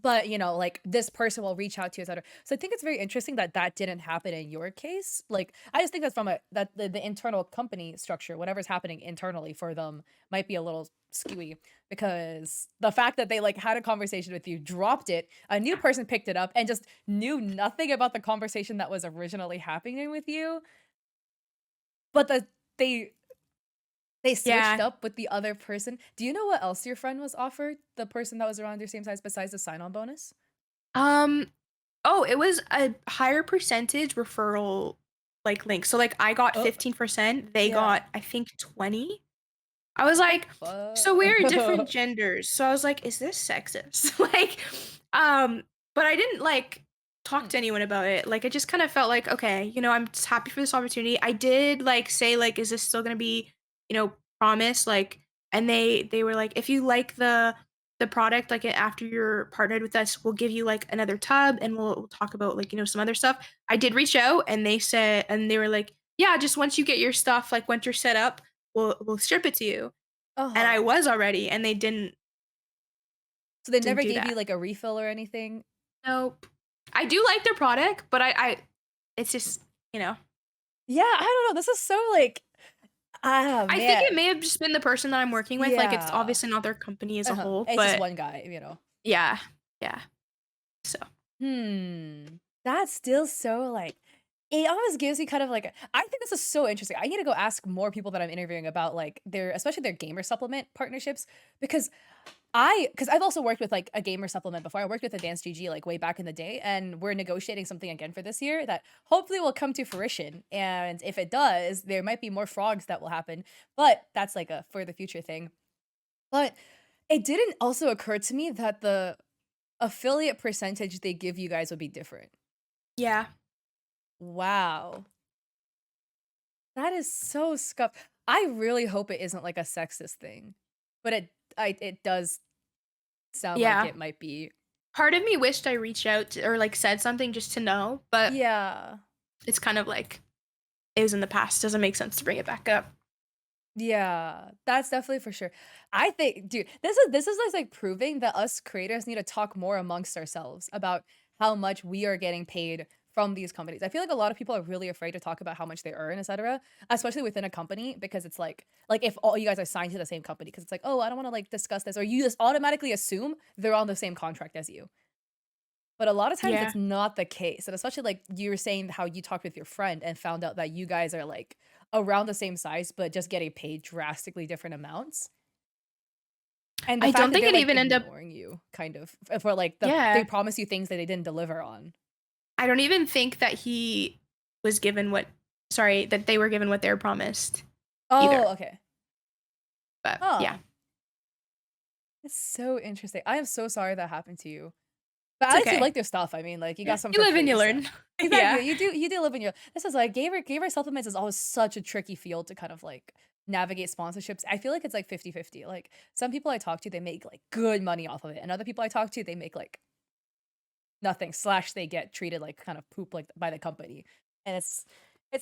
but, like, this person will reach out to you, et cetera." So I think it's very interesting that that didn't happen in your case. Like, I just think that's from the internal company structure, whatever's happening internally for them might be a little skewy because the fact that they, like, had a conversation with you, dropped it, a new person picked it up, and just knew nothing about the conversation that was originally happening with you, but they they switched Yeah. up with the other person. Do you know what else your friend was offered? The person that was around your same size besides the sign-on bonus? Um, it was a higher percentage referral, like, link. So, like, I got Oh, 15%, they yeah. got, I think, 20? I was What the like, "So we're different fuck? genders." So I was like, "Is this sexist?" Like, um, but I didn't, like, talk Mm, to anyone about it. Like, I just kinda felt like, "Okay, I'm just happy for this opportunity." I did, like, say, like, "Is this still gonna be, promise?" Like, and they were like, "If you like the product, like, after you're partnered with us, we'll give you, like, another tub, and we'll talk about, like, some other stuff." I did reach out, and they were like, "Yeah, just once you get your stuff, like, once you're set up, we'll ship it to you." And I uh-huh. was already, and they So they didn't never do gave you, that. like, a refill or anything? Nope. I do like their product, but I it's just, Yeah, I don't know, this is so, like ah, I think it man. may have just been the person that I'm working with, like, it's Yeah. obviously not their company as a Uh-huh. whole, It's just but one guy. yeah, yeah, so Hmm. That's still so, like it almost gives me kind of like I think this is so interesting. I need to go ask more people that I'm interviewing about, like, their especially their gamer supplement partnerships because because I've also worked with, like, a gamer supplement before. I worked with Advanced GG, like, way back in the day, and we're negotiating something again for this year that hopefully will come to fruition, and if it does, there might be more frogs that will happen, but that's, like, a for the future thing. But it didn't also occur to me that the affiliate percentage they give you guys would be different. yeah, Wow. That is so scuffed. I really hope it isn't, like, a sexist thing, but it does sound like yeah. it might be. part of me wished I reached out or like said something just to know, but Yeah. it's kind of like it was in the past. Doesn't make sense to bring it back up. Yeah, that's definitely for sure. I think dude, this is just, like, proving that us creators need to talk more amongst ourselves about how much we are getting paid from these companies. I feel like a lot of people are really afraid to talk about how much they earn, etcetera, especially within a company because it's like if all you guys are signed to the same company, because it's like, "Oh, I don't wanna, like, discuss this," or you just automatically assume they're on the same contract as you. But a lot of times Yeah. it's not the case, and especially, like, you were saying how you talked with your friend and found out that you guys are, like, around the same size, but just getting paid drastically different amounts, and the I fact don't that think they're, it like, even end up ignoring you kind of f for, like, they yeah. promise you things that they didn't deliver on. I don't even think that he was given what sorry, that they were given what they were promised either. Oh, okay. But yeah, Huh. It's so interesting. I am so sorry that happened to you. But it's at least you okay. like their stuff, I mean, like, you Yeah, got some you for live and free, you so learn. exactly, Yeah. you do live in your this is like gamer supplements is always such a tricky field to kind of, like, navigate sponsorships. I feel like it's, like, 50-50. Like, some people I talk to, they make, like, good money off of it, and other people I talk to, they make, like, nothing, slash they get treated like kind of poop, like, by the company, and it's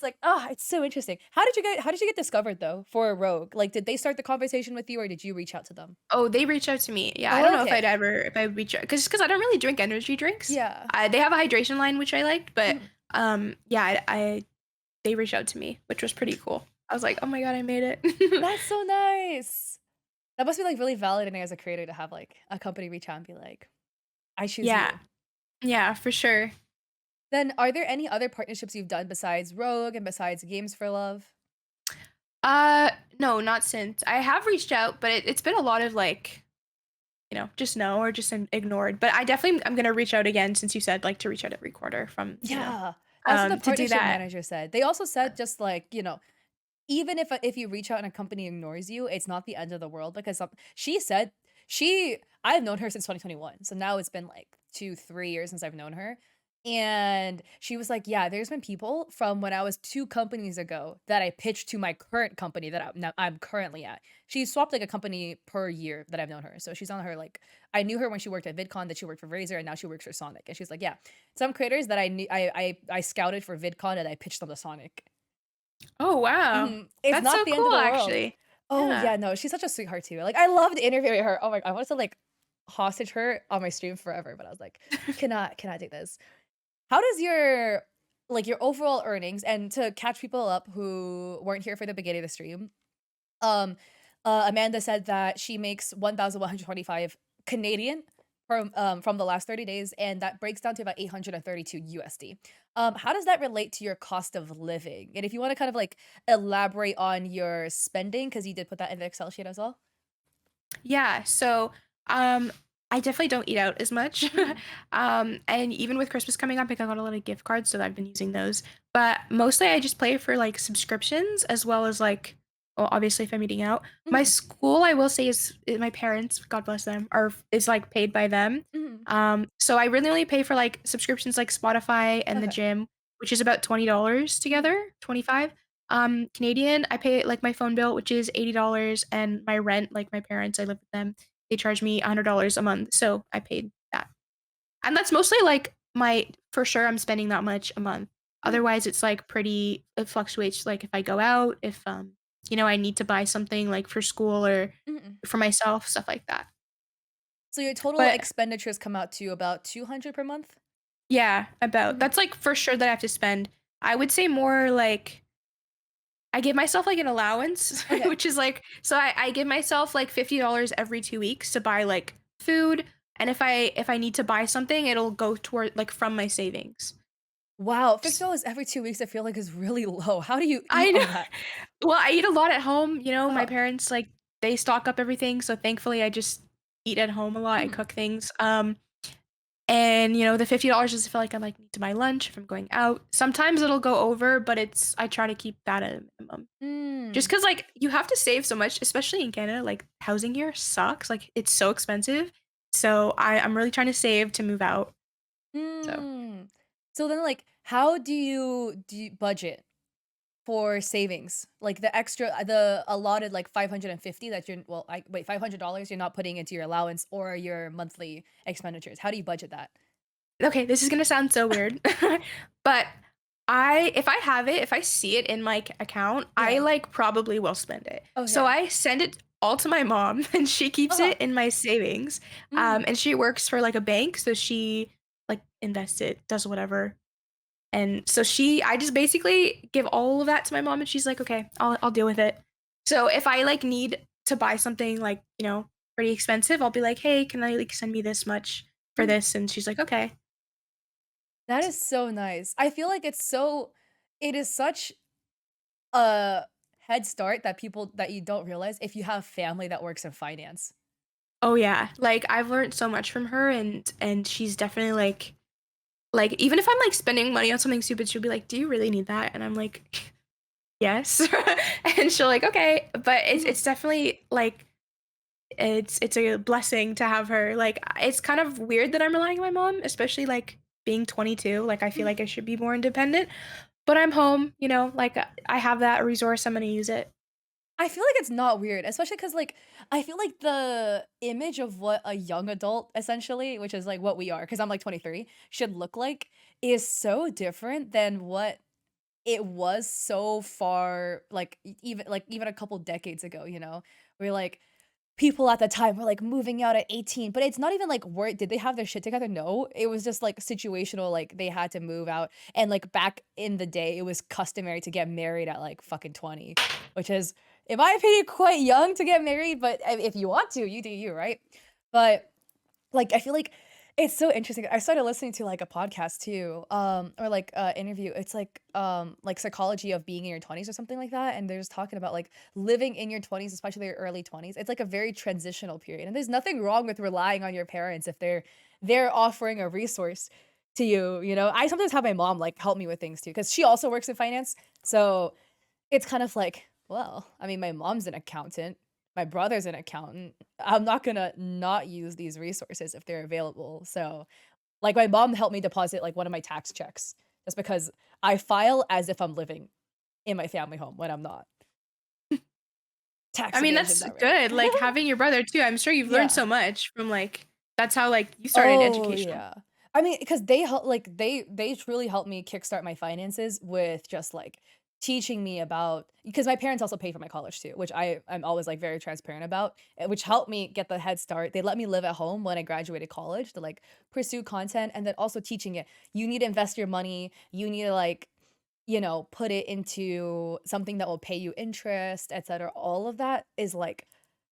like, ah, it's so interesting. How did you get discovered, though, for Rogue? Like, did they start the conversation with you, or did you reach out to them? Oh, they reached out to me. Yeah, I don't Oh, know okay. if I reach out because I don't really drink energy drinks. Yeah. They have a hydration line which I liked, but Mhm. yeah, I they reached out to me, which was pretty cool. I was like, "Oh my god, I made it." That's so nice. That must be, like, really validating as a creator to have, like, a company reach out and be like, "I choose Yeah. you." Yeah, for sure. Then are there any other partnerships you've done besides Rogue and besides Games for Love? Uh, no, not since. I have reached out, but it's been a lot of like, just no or just ignored. But I definitely I'm gonna reach out again since you said like to reach out every quarter from, Yeah, that's what the to do partnership that. manager said. They also said just, like, even if you reach out and a company ignores you, it's not the end of the world because she said I've known her since 2021, so now it's been, like, 2, 3 years since I've known her, and she was like, "Yeah, there's been people from when I was 2 companies ago that I pitched to my current company that I'm currently at." She swapped, like, a company per year that I've known her, so she's on her, like I knew her when she worked at VidCon, that she worked for Razer, and now she works for Sonic, and she's like, "Yeah, some creators that I knew I scouted for VidCon and I pitched them to Sonic." Oh wow. Mhm. It's That's not so the end of cool the world. actually. Oh, Yeah. yeah, no, she's such a sweetheart too. Like, I loved interviewing her. Oh my I wanted to, like, hostage her on my stream forever, but I was like, cannot do this." How does your overall earnings and to catch people up who weren't here for the beginning of the stream, um, Amanda said that she makes 1,125 Canadian from the last 30 days, and that breaks down to about 832 USD. How does that relate to your cost of living? And if you wanna kind of, like, elaborate on your spending, because you did put that in the Excel sheet as well? Yeah, so, um, I definitely don't eat out as much. Mhm, And even with Christmas coming up, I got a lot of gift cards, so I've been using those. But mostly I just pay for, like, subscriptions as well as, like well, obviously, if I'm eating out. My mhm, school, I will say, my parents, God bless them, is, like, paid by them. mhm. So I really only pay for, like, subscriptions like Spotify and the Okay. gym, which is about $20 Mhm. together, 25. Canadian, I pay, like, my phone bill, which is $80, and my rent, like, my parents, I live with them, they charge me $100 a month, so I paid that. And that's mostly, like, my for sure, I'm spending that much a month. Mhm, Otherwise, it's, like, pretty it fluctuates, like, if I go out, if, I need to buy something, like, for school or mhm. for myself, stuff like that. So your total But expenditures come out to about 200 per month? yeah, about Mhm. that's, like, for sure that I have to spend. I would say more, like I give myself, like, an allowance, Okay. which is, like so I give myself, like, $50 every 2 weeks to buy, like, food, and if I need to buy something, it'll go toward like, from my savings. Wow, S $50 every 2 weeks I feel like is really low. How do you eat I know. on that? Well, I eat a lot at home, my Uh-huh. parents, like, they stock up everything, so thankfully, I just eat at home a lot, I Mhm. cook things, and, the $50 just feel like I, like, need to buy lunch if I'm going out. Sometimes it'll go over, but I try to keep that at a minimum. Just Mm. because like, you have to save so much, especially in Canada, like, housing here sucks, like, it's so expensive. So I'm really trying to save to move out, so Mm. So then, like, how do you budget? for savings, like the allotted like 550 that you're well, I wait, $500 you're not putting into your allowance or your monthly expenditures. How do you budget that? Okay, this is gonna sound so weird, but if I have it, if I see it in my account, I Yeah. like probably will spend it. So Okay. I send it all to my mom, and she keeps Uh-huh. it in my savings. Mhm. And she works for like a bank, so she like invests it, does whatever. And so I just basically give all of that to my mom, and she's like, okay, I'll deal with it. So if I like need to buy something like pretty expensive, I'll be like, hey, can I like send me this much for Mhm. this? And she's like, okay. That is so nice. I feel like it is such a head start that people that you don't realize if you have family that works in finance. Oh yeah. Like I've learned so much from her, and she's definitely like even if I'm like spending money on something stupid, she'll be like, "Do you really need that?" And I'm like, "Yes." And she'll like, "Okay." But Mhm. it's definitely like it's a blessing to have her. Like it's kind of weird that I'm relying on my mom, especially like being 22. Like I feel Mhm. like I should be more independent, but I'm home, like I have that resource, I'm going to use it. I feel like it's not weird, especially because like, I feel like the image of what a young adult essentially, which is, like, what we are, because 'cause I'm, like, 23, should look like, is so different than what it was so far, like, even a couple decades ago, you know? Where, like, people at the time were, like, moving out at 18, but it's not even like, where did they have their shit together? No, it was just, like, situational, like, they had to move out, and, like, back in the day, it was customary to get married at, like, fucking 20, which is, in my opinion, quite young to get married, but if you want to, you do you, right? But like, I feel like it's so interesting. I started listening to, like, a podcast too, or, like, a interview. It's like, psychology of being in your 20s or something like that, and they're just talking about, like, living in your 20s, especially your early 20s. It's, like, a very transitional period, and there's nothing wrong with relying on your parents if they're offering a resource to you, you know? I sometimes have my mom, like, help me with things too, because she also works in finance, so it's kind of like, well, I mean, my mom's an accountant, my brother's an accountant. I'm not gonna not use these resources if they're available. So, like, my mom helped me deposit, like, one of my tax checks just because I file as if I'm living in my family home when I'm not. I Tax mean, evasion, that's not really. good, like, having your brother too, I'm sure you've learned Yeah. so much from, like that's how, like, you started Oh, educational. yeah. I mean, because they help like, they truly helped me kickstart my finances with just, like, teaching me about because my parents also pay for my college too, which I'm always, like, very transparent about, which helped me get the head start. They let me live at home when I graduated college to, like, pursue content and then also teaching it. You need to invest your money. You need to, like, put it into something that will pay you interest, etcetera. All of that is, like,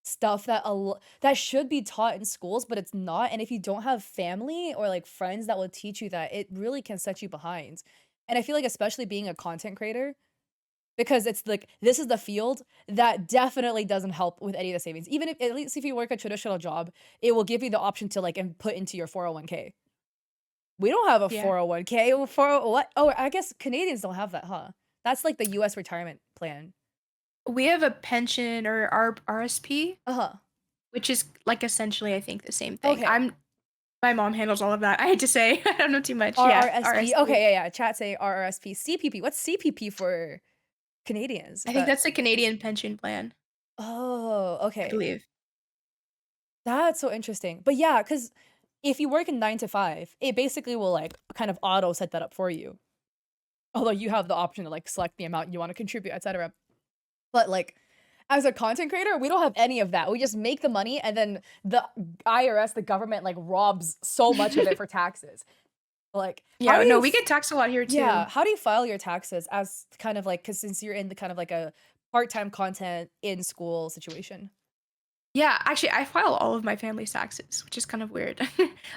stuff that should be taught in schools, but it's not, and if you don't have family or, like, friends that will teach you that, it really can set you behind. And I feel like especially being a content creator, because it's like, this is the field that definitely doesn't help with any of the savings. Even if at least if you work a traditional job, it will give you the option to, like, put into your 401k. We don't have a Yeah. 401k. For what? Oh, I guess Canadians don't have that, huh? That's like the US retirement plan. We have a pension or RSP, Uh-huh. which is, like, essentially, I think, the same thing. Okay. My mom handles all of that, I hate to say, I don't know too much, yeah, RRSP. RSP. Okay, yeah, yeah. Chat say RRSP. CPP. What's CPP for Canadians? I Is think that that's the Canadian pension plan, Oh, I okay. believe. That's so interesting. But yeah, because if you work in 9 to 5, it basically will, like, kind of auto set that up for you. Although you have the option to, like, select the amount you wanna contribute, etcetera. But, like, as a content creator, we don't have any of that. We just make the money and then the IRS, the government, like, robs so much of it for taxes. Like, how Yeah, do no, you we f get taxed a lot here too. yeah, how do you file your taxes as kind of like because since you're in the kind of like a part-time content in school situation? Yeah, actually, I file all of my family's taxes, which is kind of weird.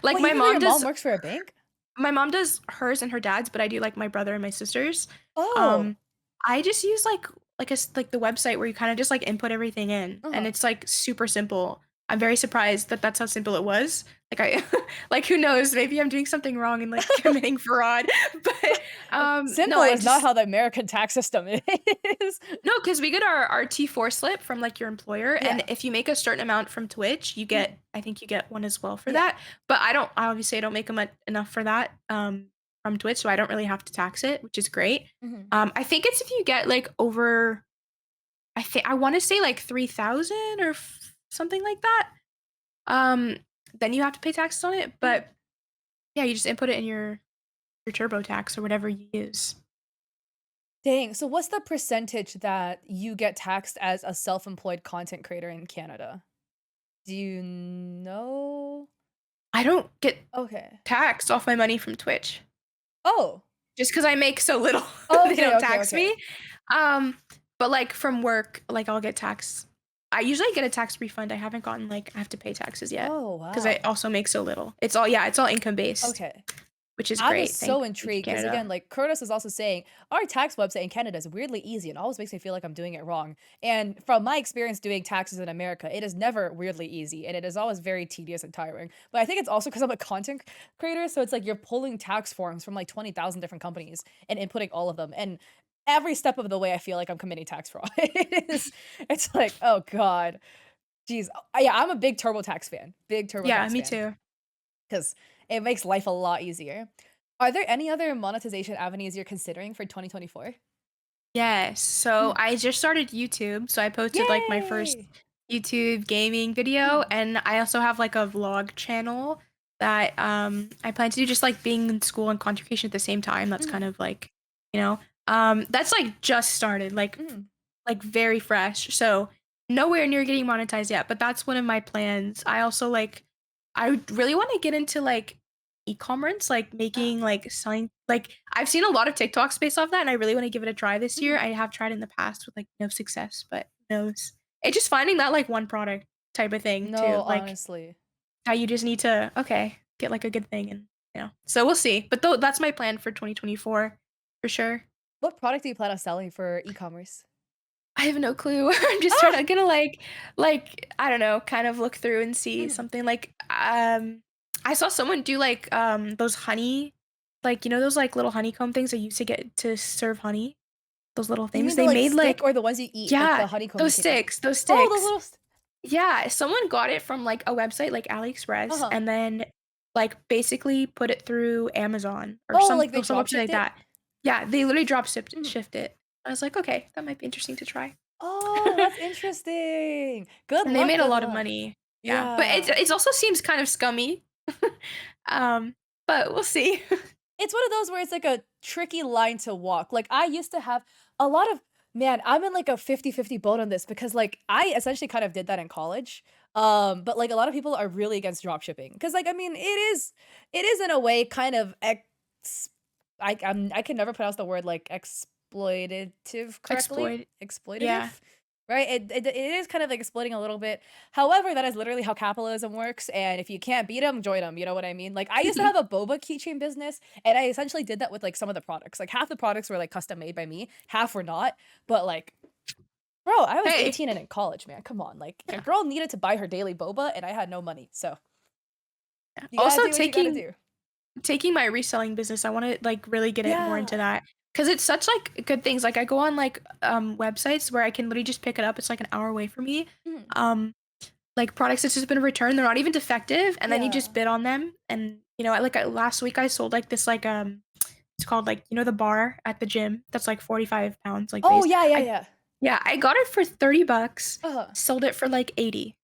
Like, Well, even though your mom works for a bank? my mom does hers and her dad's, but I do, like, my brother and my sister's. Oh, Um, I just use, like the website where you kinda just, like, input everything in, and uh-huh. it's, like, super simple. I'm very surprised that that's how simple it was. Like, I like, who knows? Maybe I'm doing something wrong and, like, committing fraud, but, no, Simple I is not just how the American tax system is. no, because we get our T4 slip from, like, your employer, and Yeah. if you make a certain amount from Twitch, Mhm. I think you get one as well for Yeah. that, but I obviously, I don't make enough for that, from Twitch, so I don't really have to tax it, which is great. Mhm. I think it's if you get, like, over I wanna say, like, 3,000 or something like that, um, then you have to pay taxes on it, Mhm. but, yeah, you just input it in your TurboTax or whatever you use. Dang, so what's the percentage that you get taxed as a self-employed content creator in Canada? Do you know? I don't get Okay. taxed off my money from Twitch. Oh. Just 'cause I make so little, they Okay, don't okay, tax okay. me. Um, but, like, from work, like, I'll get taxed. I usually get a tax refund. I haven't gotten, like, I have to pay taxes yet Oh, because I wow. also make so little. It's all yeah, it's all income based, Okay. which is I was great. so Thank you, intrigued because Canada. again, like Curtis is also saying, our tax website in Canada is weirdly easy and always makes me feel like I'm doing it wrong. And from my experience doing taxes in America, it is never weirdly easy and it is always very tedious and tiring. But I think it's also because I'm a content creator. So it's like you're pulling tax forms from like 20,000 different companies and inputting all of them. And every step of the way, I feel like I'm committing tax fraud. It's like, oh God. Geez. Yeah, I'm a big TurboTax fan. Big Yeah, TurboTax me fan. too. 'Cause it makes life a lot easier. Are there any other monetization avenues you're considering for 2024? Yes. So Mhm. I just started YouTube. So I posted like my first Yay! YouTube gaming video, Mhm, and I also have like a vlog channel that I plan to do just like being in school and content creation at the same time. That's kind mhm, of like, you know, that's like just started, mhm. like very fresh. So nowhere near getting monetized yet, but that's one of my plans. I also like I really want to get into like e-commerce, like Oh, making like selling like I've seen a lot of TikToks based off that and I really want to give it a try this year. mhm. I have tried in the past with like no success, but who knows. It's just finding that like one product type of thing No, too. Like honestly. how you just need to okay, get like a good thing and So we'll see. But though that's my plan for 2024 for sure. What product do you plan on selling for e-commerce? I have no clue. I'm just trying Ah! to gonna I don't know, kind of look through and see Mhm. something like I saw someone do like those honey like those like little honeycomb things I used to get to serve honey, those little You things. mean the, They like, made stick like or the ones you eat? Like yeah, the honeycomb you those can eat? sticks, those Oh, those sticks. little Yeah, someone got it from like a website like AliExpress Uh-huh. and then like basically put it through Amazon or Oh, like they some drop website shipped like it? that. Yeah, they literally Mhm. shipped it. I was like, okay, that might be interesting to try. Oh, that's interesting. Good And they luck, made a good lot of luck. money. Yeah, but Yeah. it also seems kind of scummy. Um, but we'll see. It's one of those where it's like a tricky line to walk. Like, I used to have a lot of man, I'm in like a 50-50 boat on this because like I essentially kind of did that in college. But like a lot of people are really against drop shipping because like I mean it is in a way kind of I can never pronounce the word like exploitative correctly. Exploit. Yeah. Exploitative? Right? It is kind of like exploiting a little bit. However, that is literally how capitalism works. And if you can't beat them, join them. You know what I mean? Like I used to have a boba keychain business, and I essentially did that with like some of the products. Like half the products were like custom made by me, half were not. But like, bro, I was Hey. 18 and in college, man. Come on. Like a Yeah. girl needed to buy her daily boba, and I had no money. So Yeah. you gotta Also do what you gotta do. taking my reselling business, I wanna, like, really get it more into Yeah. that because it's such, like, good things, like, I go on, like, websites where I can literally just pick it up, it's, like, an hour away from me, Mhm. um, like, products that's just been returned, they're not even defective, and then you just Yeah. bid on them, and, last week I sold, like, this, like, it's called, like, the bar at the gym that's, like, 45 pounds, like, Oh weighs yeah, yeah, I yeah. yeah, I got it for 30 bucks, Uh-huh. sold it for, like, 80.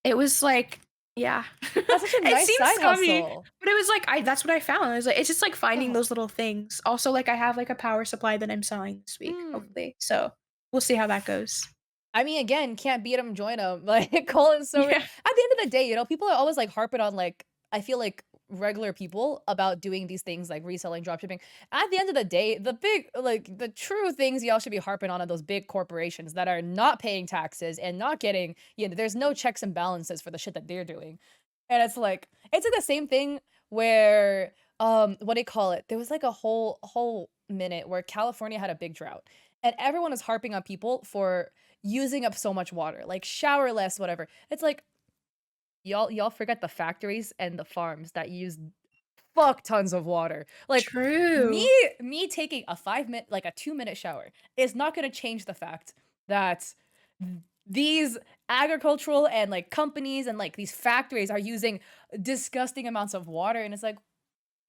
It was like yeah. That's such a It nice seems side scummy, hustle. but it was like I that's what I found. I was like it's just like finding Uh-huh. those little things. Also, like, I have, like, a power supply that I'm selling this week, Mm. hopefully. So, we'll see how that goes. I mean, again, can't beat them, join them. Like, Colin's so at Yeah. the end of the day, people are always, like, harping on, like I feel like regular people about doing these things like reselling, dropshipping. At the end of the day, the true things y'all should be harping on are those big corporations that are not paying taxes and not getting there's no checks and balances for the shit that they're doing. And it's like the same thing where, what do you call it? There was, like, a whole minute where California had a big drought, and everyone was harping on people for using up so much water, like, shower less, whatever. It's like, y'all forget the factories and the farms that use fuck tons of water. Like, me True. me taking a 5-minute like, a 2-minute shower is not gonna change the fact that these agricultural and, like, companies and, like, these factories are using disgusting amounts of water, and it's like,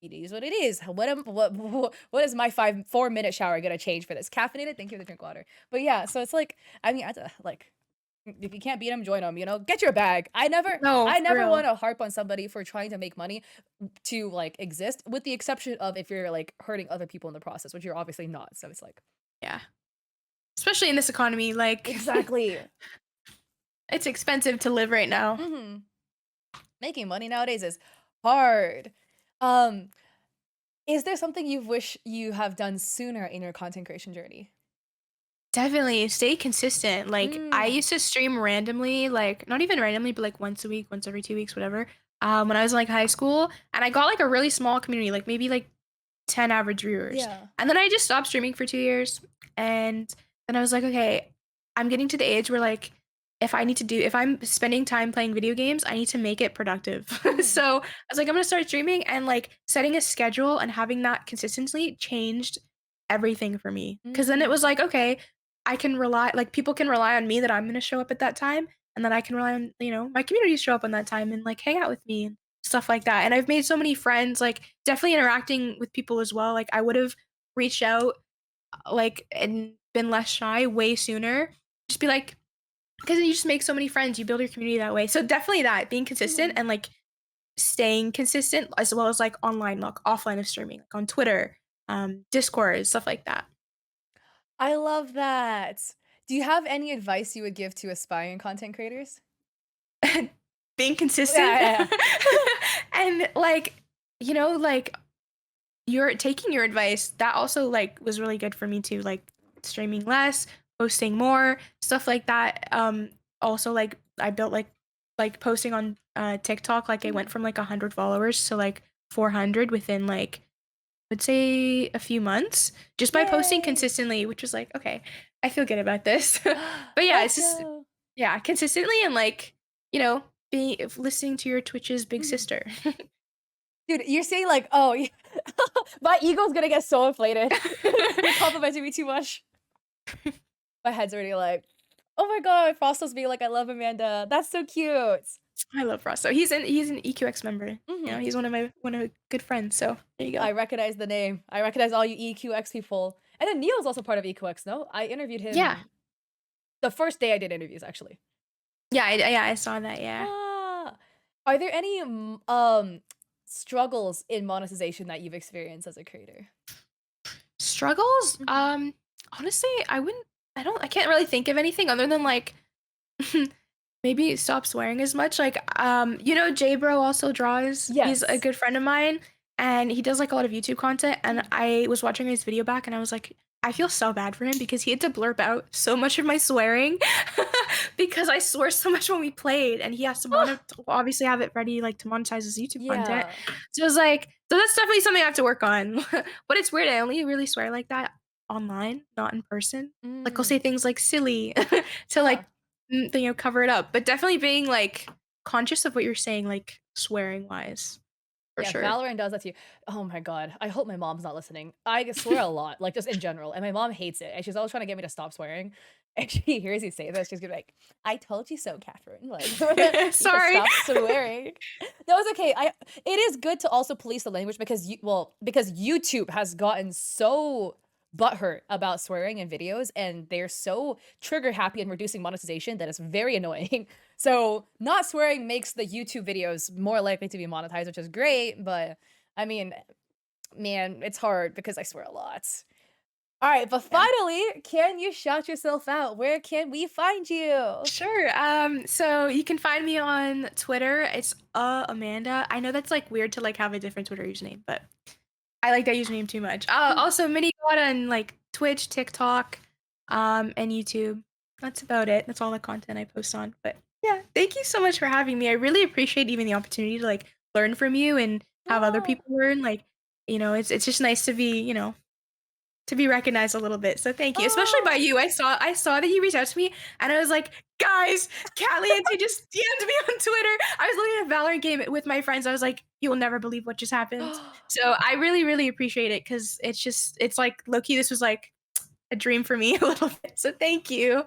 It is what it is. What is my 4-minute shower gonna change for this? Caffeinated? Thank you for the drink water. But yeah, so it's like, I mean, like, if you can't beat them, join them. You know? Get your bag. No, I for never real. wanna harp on somebody for trying to make money to, like, exist, with the exception of if you're, like, hurting other people in the process, which you're obviously not, so it's like Yeah. Especially in this economy, like, exactly. it's expensive to live right now. Mhm. Making money nowadays is hard. Um, is there something you wish you have done sooner in your content creation journey? Definitely stay consistent. Like, I Mm, used to stream randomly, like, not even randomly, but like once a week, once every 2 weeks, whatever. When I was in like high school, and I got like a really small community, like maybe like 10 average viewers. yeah. And then I just stopped streaming for 2 years. And then I was like, okay, I'm getting to the age where like if I'm spending time playing video games, I need to make it productive. Mhm. So I was like, I'm gonna start streaming and like setting a schedule and having that consistently changed everything for me. Cause then it Mm, was like, okay, I can rely like people can rely on me that I'm gonna show up at that time. And then I can rely on, my community to show up on that time and like hang out with me and stuff like that. And I've made so many friends, like definitely interacting with people as well. Like I would have reached out like and been less shy way sooner. Just be like, because you just make so many friends, you build your community that way. So definitely that being consistent mhm. and like staying consistent as well as like online, like offline of streaming, like on Twitter, Discord, stuff like that. I love that. Do you have any advice you would give to aspiring content creators? Being consistent Yeah, yeah, and like, like you're taking your advice. That also like was really good for me too, like streaming less, posting more, stuff like that. Also like I built like posting on TikTok, like I yeah. went Mhm. from like 100 followers to like 400 within like would say a few months just by posting Yay! consistently, which was like, okay, I feel good about this. But yeah, Let's it's just go. yeah, consistently and like, you know, being listening to your Twitch's big Mhm. sister. Dude, you're saying like, "Oh, my ego's gonna get so inflated. You're complimenting me too much." My head's already like, "Oh my god, Frostal's being like, I love Amanda. That's so cute." I love Ross. So he's an EQX member. Mhm. He's one of my good friends. So there you go. I recognize the name. I recognize all you EQX people. And then Neil's also part of EQX, no? I interviewed Yeah. him the first day I did interviews, actually. Yeah, I saw that, yeah. Ah. Are there any, struggles in monetization that you've experienced as a creator? Struggles? Mhm. Honestly, I can't really think of anything other than like maybe stop swearing as much. Like, J Bro also draws. He's a Yes. good friend of mine, and he does like a lot of YouTube content. And Mhm. I was watching his video back, and I was like, I feel so bad for him because he had to blurb out so much of my swearing because I swore so much when we played, and he has to obviously have it ready like to monetize his YouTube content. Yeah. So it was like, so that's definitely something I have to work on. But it's weird. I only really swear like that online, not in person. Like I'll say Mm. things like silly to Huh. like cover it up, but definitely being, like, conscious of what you're saying, like, swearing wise, for Yeah, sure. Valorant does that to you. Oh my god. I hope my mom's not listening. I swear a lot, like, just in general, and my mom hates it, and she's always trying to get me to stop swearing. And she hears you say this, she's gonna be like, "I told you so, Catherine." Like, "You need to Sorry. stop swearing." No, it's okay. I It is good to also police the language because because YouTube has gotten so butthurt about swearing in videos, and they're so trigger happy in reducing monetization that it's very annoying. So, not swearing makes the YouTube videos more likely to be monetized, which is great, but I mean, man, it's hard because I swear a lot. Alright, but Yeah. finally, can you shout yourself out? Where can we find you? Sure, so you can find me on Twitter, it's, Amanda. I know that's, like, weird to, like, have a different Twitter username, but I like that username too much. Also Mini God on, like, Twitch, TikTok, and YouTube. That's about it. That's all the content I post on, but yeah, thank you so much for having me. I really appreciate even the opportunity to, like, learn from you and have other Yeah. people learn, like, it's just nice to be, to be recognized a little bit, so thank you, especially by Oh. you. I saw that you reached out to me, and I was like, "Guys, Caliente just DM'd me on Twitter." I was looking at a Valorant game with my friends, I was like, "You will never believe what just happened." So, I really, really appreciate it because it's like, low key, this was like a dream for me a little bit, so thank you.